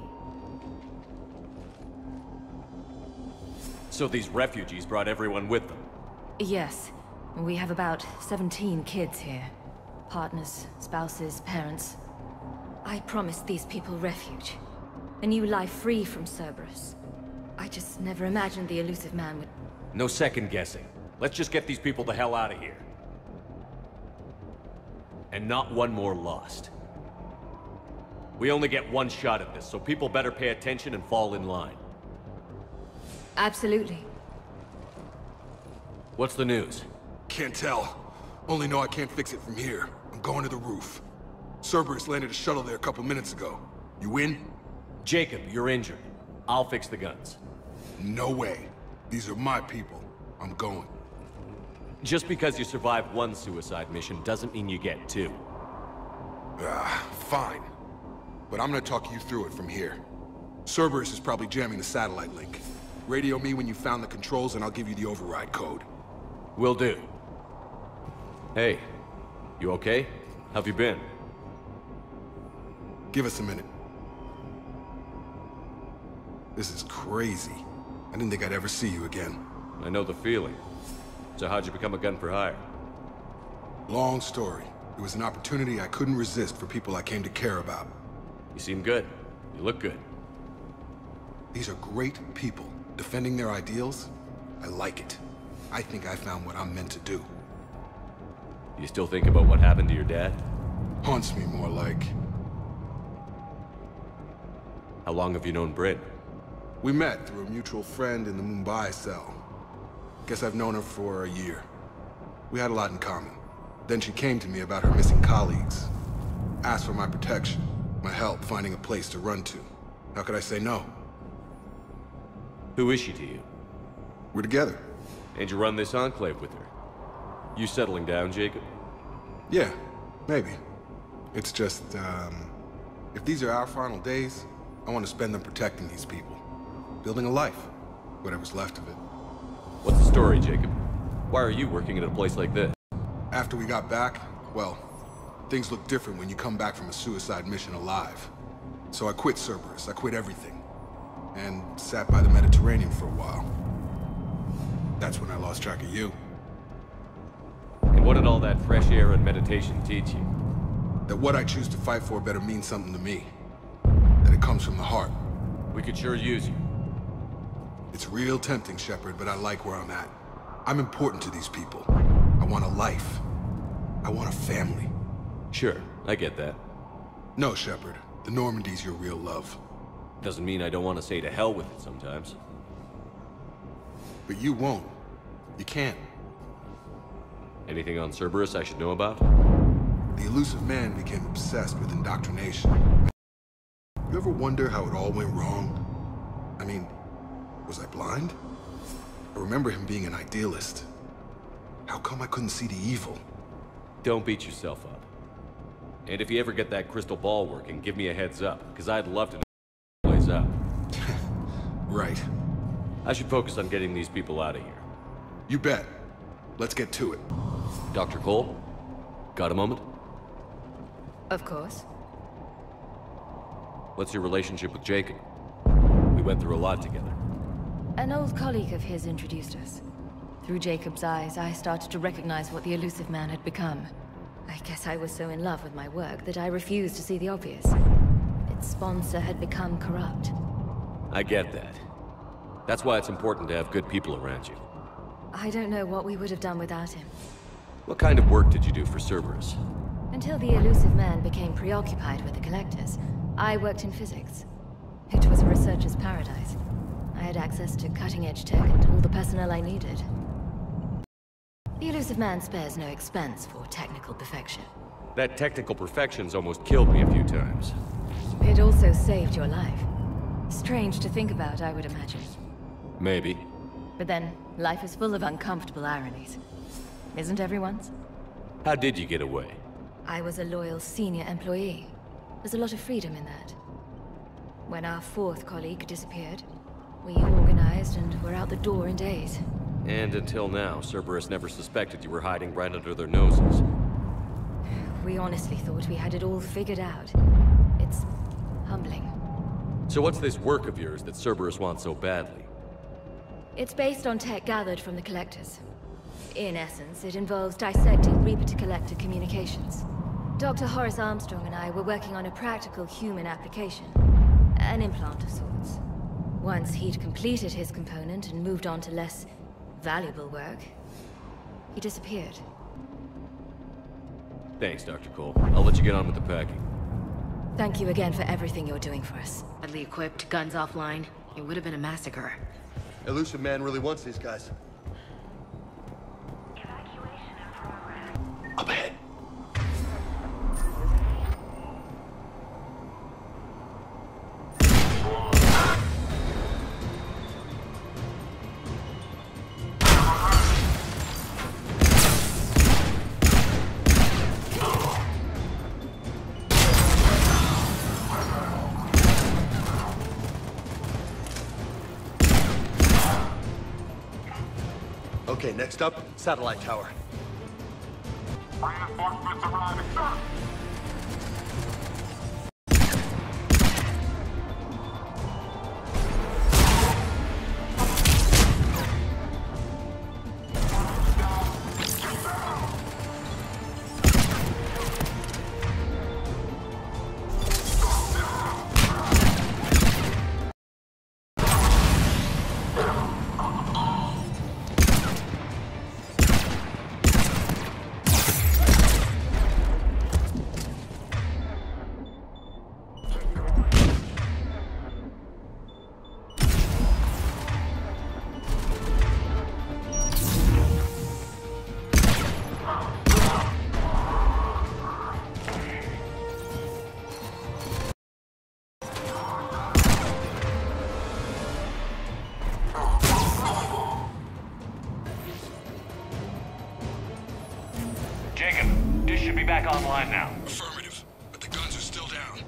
So these refugees brought everyone with them? Yes. We have about 17 kids here. Partners, spouses, parents. I promised these people refuge. A new life free from Cerberus. I just never imagined the elusive man would... No second guessing. Let's just get these people the hell out of here. And not one more lost. We only get one shot at this, so people better pay attention and fall in line. Absolutely. What's the news? Can't tell. Only know I can't fix it from here. I'm going to the roof. Cerberus landed a shuttle there a couple minutes ago. You in? Jacob, you're injured. I'll fix the guns. No way. These are my people. I'm going. Just because you survived one suicide mission doesn't mean you get two. Fine. But I'm gonna talk you through it from here. Cerberus is probably jamming the satellite link. Radio me when you found the controls and I'll give you the override code. Will do. Hey, you okay? How've you been? Give us a minute. This is crazy. I didn't think I'd ever see you again. I know the feeling. So how'd you become a gun for hire? Long story. It was an opportunity I couldn't resist for people I came to care about. You seem good. You look good. These are great people. Defending their ideals, I like it. I think I found what I'm meant to do. You still think about what happened to your dad? Haunts me more like. How long have you known Britt? We met through a mutual friend in the Mumbai cell. Guess I've known her for a year. We had a lot in common. Then she came to me about her missing colleagues. Asked for my protection, my help finding a place to run to. How could I say no? Who is she to you? We're together. And you run this enclave with her? You settling down, Jacob? Yeah, maybe. It's just, if these are our final days, I want to spend them protecting these people. Building a life. Whatever's left of it. What's the story, Jacob? Why are you working at a place like this? After we got back, well, things look different when you come back from a suicide mission alive. So I quit Cerberus, I quit everything. And sat by the Mediterranean for a while. That's when I lost track of you. And what did all that fresh air and meditation teach you? That what I choose to fight for better mean something to me. That it comes from the heart. We could sure use you. It's real tempting, Shepard, but I like where I'm at. I'm important to these people. I want a life. I want a family. Sure, I get that. No, Shepard. The Normandy's your real love. Doesn't mean I don't want to say to hell with it sometimes. But you won't. You can't. Anything on Cerberus I should know about? The elusive man became obsessed with indoctrination. You ever wonder how it all went wrong? I mean, was I blind? I remember him being an idealist. How come I couldn't see the evil? Don't beat yourself up. And if you ever get that crystal ball working, give me a heads up, because I'd love to know how it plays out. Right. I should focus on getting these people out of here. You bet. Let's get to it. Dr. Cole? Got a moment? Of course. What's your relationship with Jacob? We went through a lot together. An old colleague of his introduced us. Through Jacob's eyes, I started to recognize what the elusive man had become. I guess I was so in love with my work that I refused to see the obvious. Its sponsor had become corrupt. I get that. That's why it's important to have good people around you. I don't know what we would have done without him. What kind of work did you do for Cerberus? Until the elusive man became preoccupied with the collectors, I worked in physics. It was a researcher's paradise. I had access to cutting-edge tech and all the personnel I needed. The elusive man spares no expense for technical perfection. That technical perfection's almost killed me a few times. It also saved your life. Strange to think about, I would imagine. Maybe. But then, life is full of uncomfortable ironies. Isn't everyone's? How did you get away? I was a loyal senior employee. There's a lot of freedom in that. When our fourth colleague disappeared, we organized and were out the door in days. And until now, Cerberus never suspected you were hiding right under their noses. We honestly thought we had it all figured out. It's humbling. So what's this work of yours that Cerberus wants so badly? It's based on tech gathered from the Collectors. In essence, it involves dissecting Reaper-to-Collector communications. Dr. Horace Armstrong and I were working on a practical human application. An implant of sorts. Once he'd completed his component and moved on to less valuable work, he disappeared. Thanks, Dr. Cole. I'll let you get on with the packing. Thank you again for everything you're doing for us. Badly equipped, guns offline. It would have been a massacre. Elusive man really wants these guys. Up ahead. Okay, next up, satellite tower. Reinforcements arriving, sir. Jacob, dish should be back online now. Affirmative, but the guns are still down.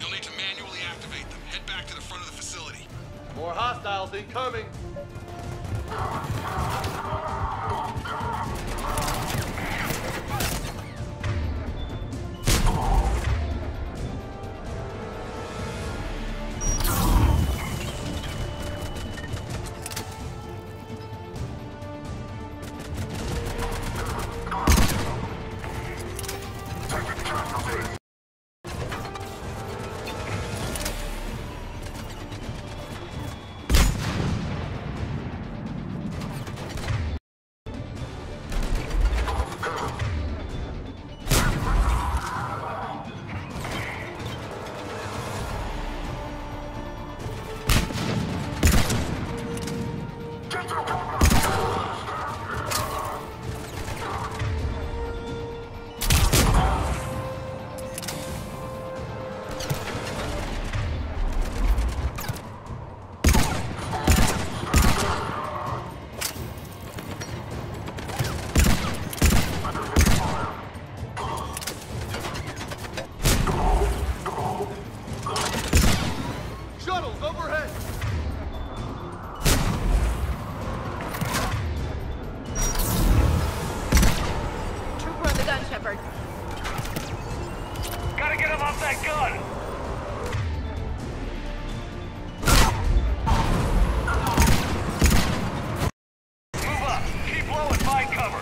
You'll need to manually activate them. Head back to the front of the facility. More hostiles incoming. Gotta get him off that gun! Move up! Keep low and find cover!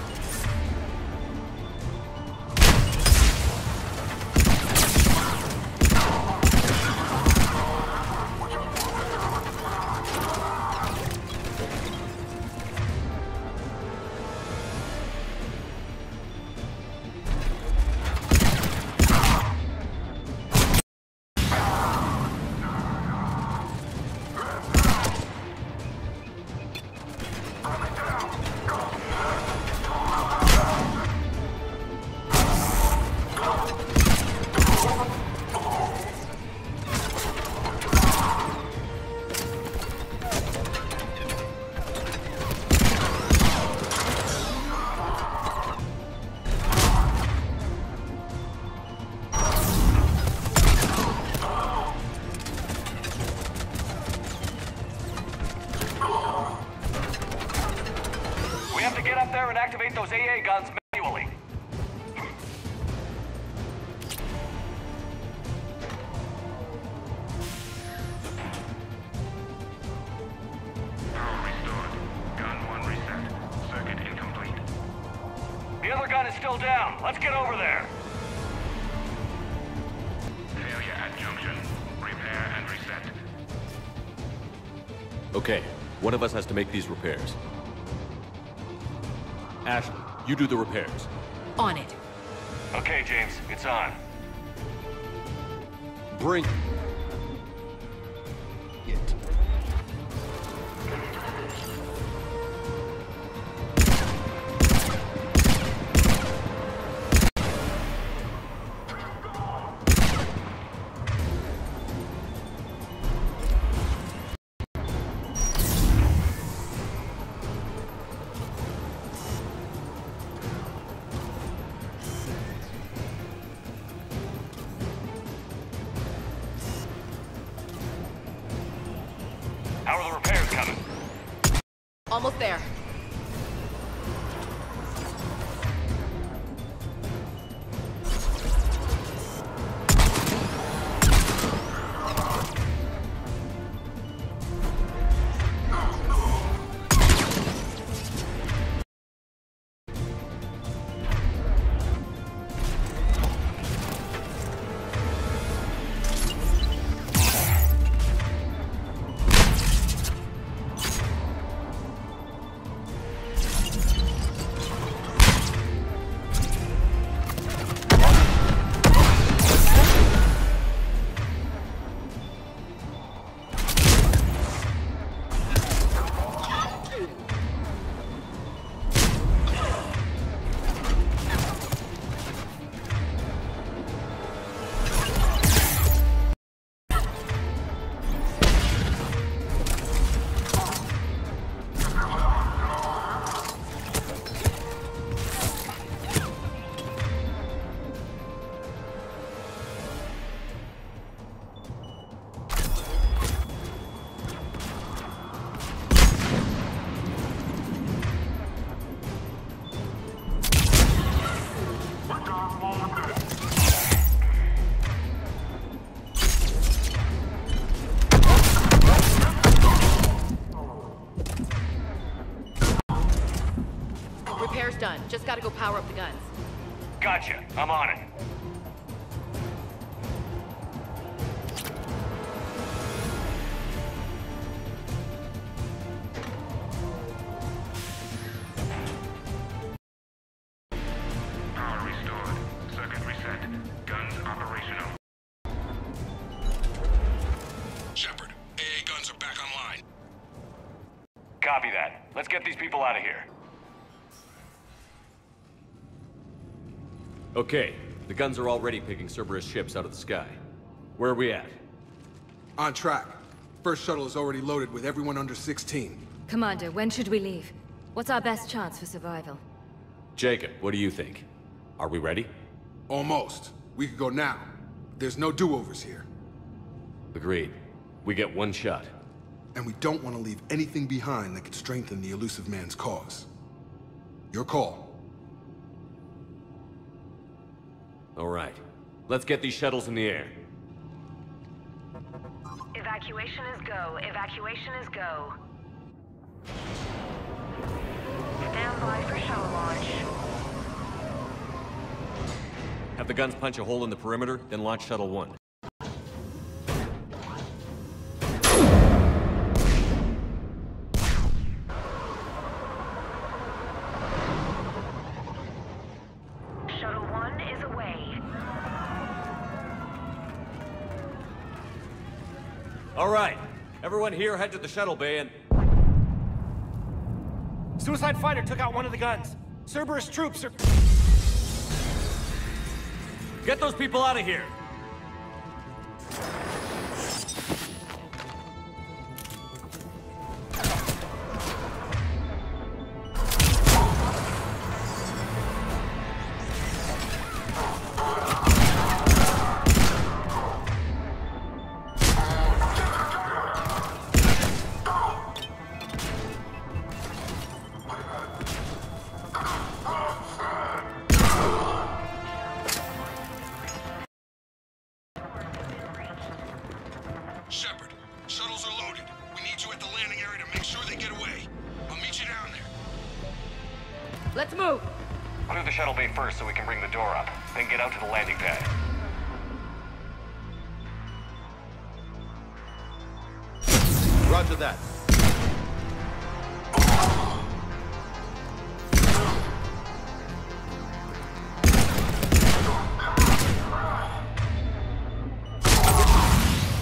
Get up there and activate those AA guns manually. Power restored. Gun 1 reset. Circuit incomplete. The other gun is still down. Let's get over there. Failure at junction. Repair and reset. Okay, one of us has to make these repairs. Ashley, you do the repairs. On it. Okay, James, it's on. Bring it. How are the repairs coming? Almost there. repair's done. Just gotta go power up the guns. Gotcha. I'm on it. Power restored. Circuit reset. Guns operational. Shepard, AA guns are back online. Copy that. Let's get these people out of here. Okay, the guns are already picking Cerberus ships out of the sky. Where are we at? On track. First shuttle is already loaded with everyone under 16. Commander, when should we leave? What's our best chance for survival? Jacob, what do you think? Are we ready? Almost. We could go now. There's no do-overs here. Agreed. We get one shot. And we don't want to leave anything behind that could strengthen the elusive man's cause. Your call. All right. Let's get these shuttles in the air. Evacuation is go. Evacuation is go. Stand by for shuttle launch. Have the guns punch a hole in the perimeter, then launch Shuttle 1. Shuttle 1 is away. All right. Everyone here head to the shuttle bay and... Suicide fighter took out one of the guns. Cerberus troops are... Get those people out of here! Shepard, shuttles are loaded. We need you at the landing area to make sure they get away. I'll meet you down there. Let's move! Clear the shuttle bay first so we can bring the door up, then get out to the landing pad. Roger that.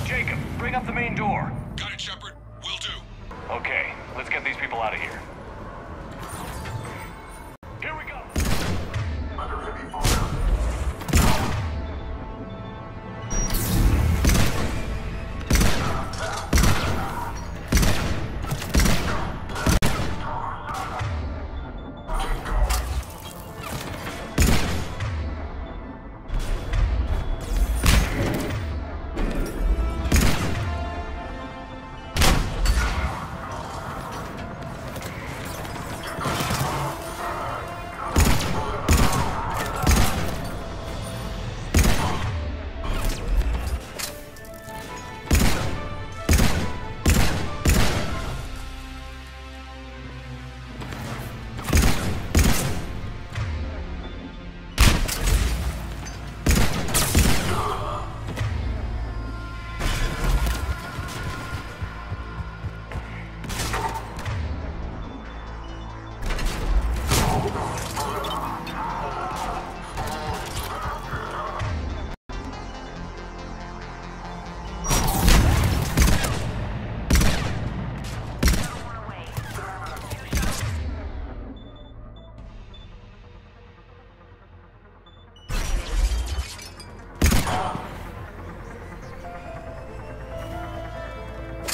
Jacob, bring up the main door. Got it, Shepard. Will do. Okay, let's get these people out of here. Here we go. Under heavy fire.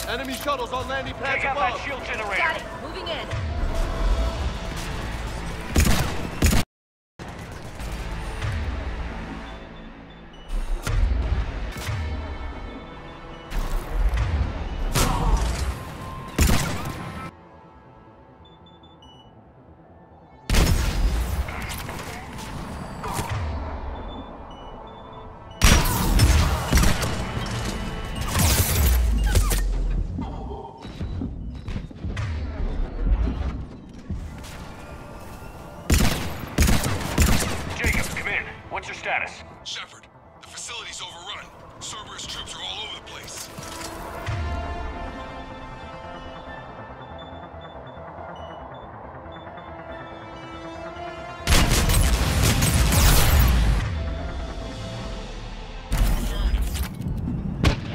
Enemy shuttles on landing pads Take out above. that shield generator. Got it! Moving in! status? Shepard, the facility's overrun. Cerberus troops are all over the place.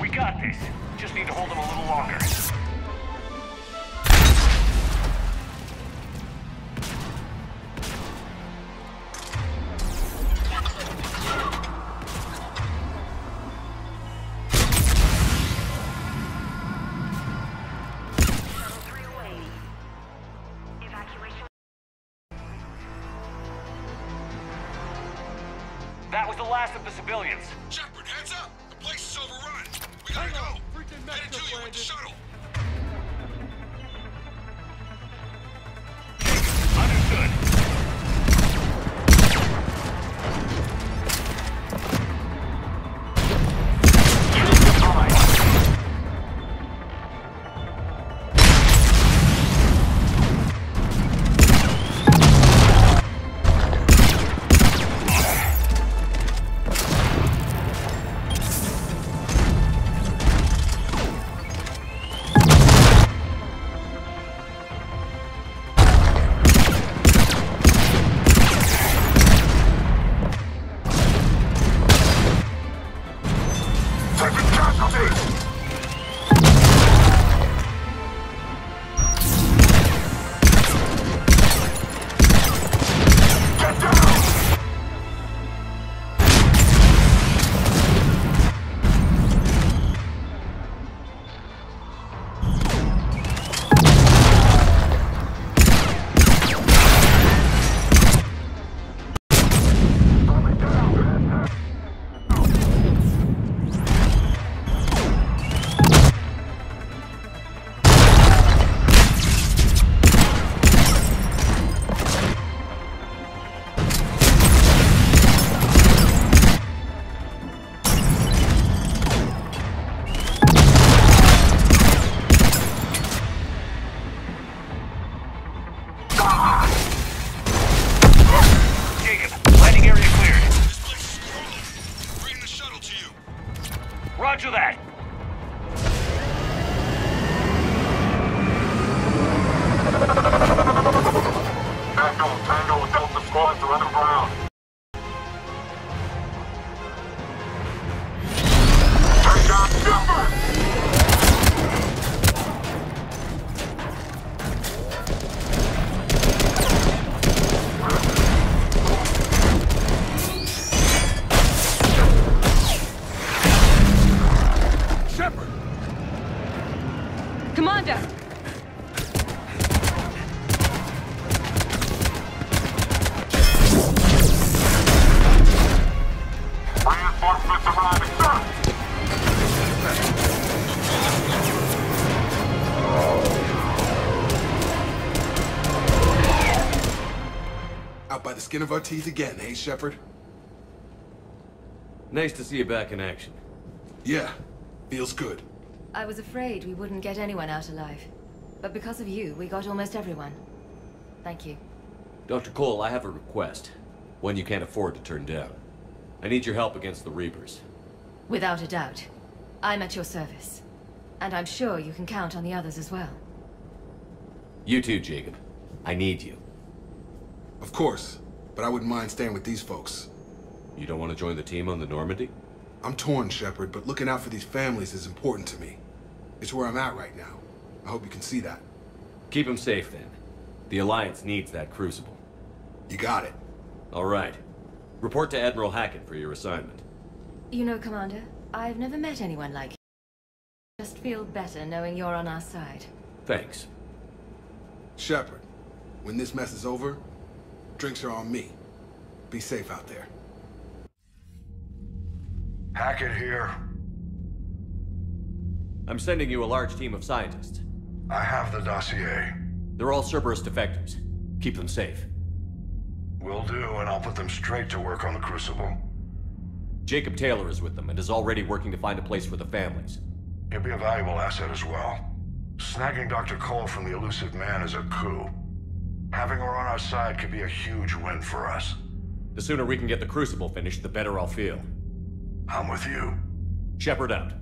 We got this. Just need to hold them a little longer. That was the last of the civilians. Shepard, heads up! The place is overrun. We gotta go. Headed to you with the shuttle. Understood. Roger that. Tango, Delta squad to run ground. Take out Shepard! Commander! Reinforcements arriving, sir! Out by the skin of our teeth again, hey, Shepard? Nice to see you back in action. Yeah, feels good. I was afraid we wouldn't get anyone out alive. But because of you, we got almost everyone. Thank you. Dr. Cole, I have a request. One you can't afford to turn down. I need your help against the Reapers. Without a doubt. I'm at your service. And I'm sure you can count on the others as well. You too, Jacob. I need you. Of course, but I wouldn't mind staying with these folks. You don't want to join the team on the Normandy? I'm torn, Shepard, but looking out for these families is important to me. It's where I'm at right now. I hope you can see that. Keep them safe, then. The Alliance needs that crucible. You got it. All right. Report to Admiral Hackett for your assignment. You know, Commander, I've never met anyone like you. Just feel better knowing you're on our side. Thanks. Shepard, when this mess is over, drinks are on me. Be safe out there. Hackett here. I'm sending you a large team of scientists. I have the dossier. They're all Cerberus defectors. Keep them safe. Will do, and I'll put them straight to work on the Crucible. Jacob Taylor is with them and is already working to find a place for the families. He'll be a valuable asset as well. Snagging Dr. Cole from the elusive man is a coup. Having her on our side could be a huge win for us. The sooner we can get the Crucible finished, the better I'll feel. I'm with you. Shepard out.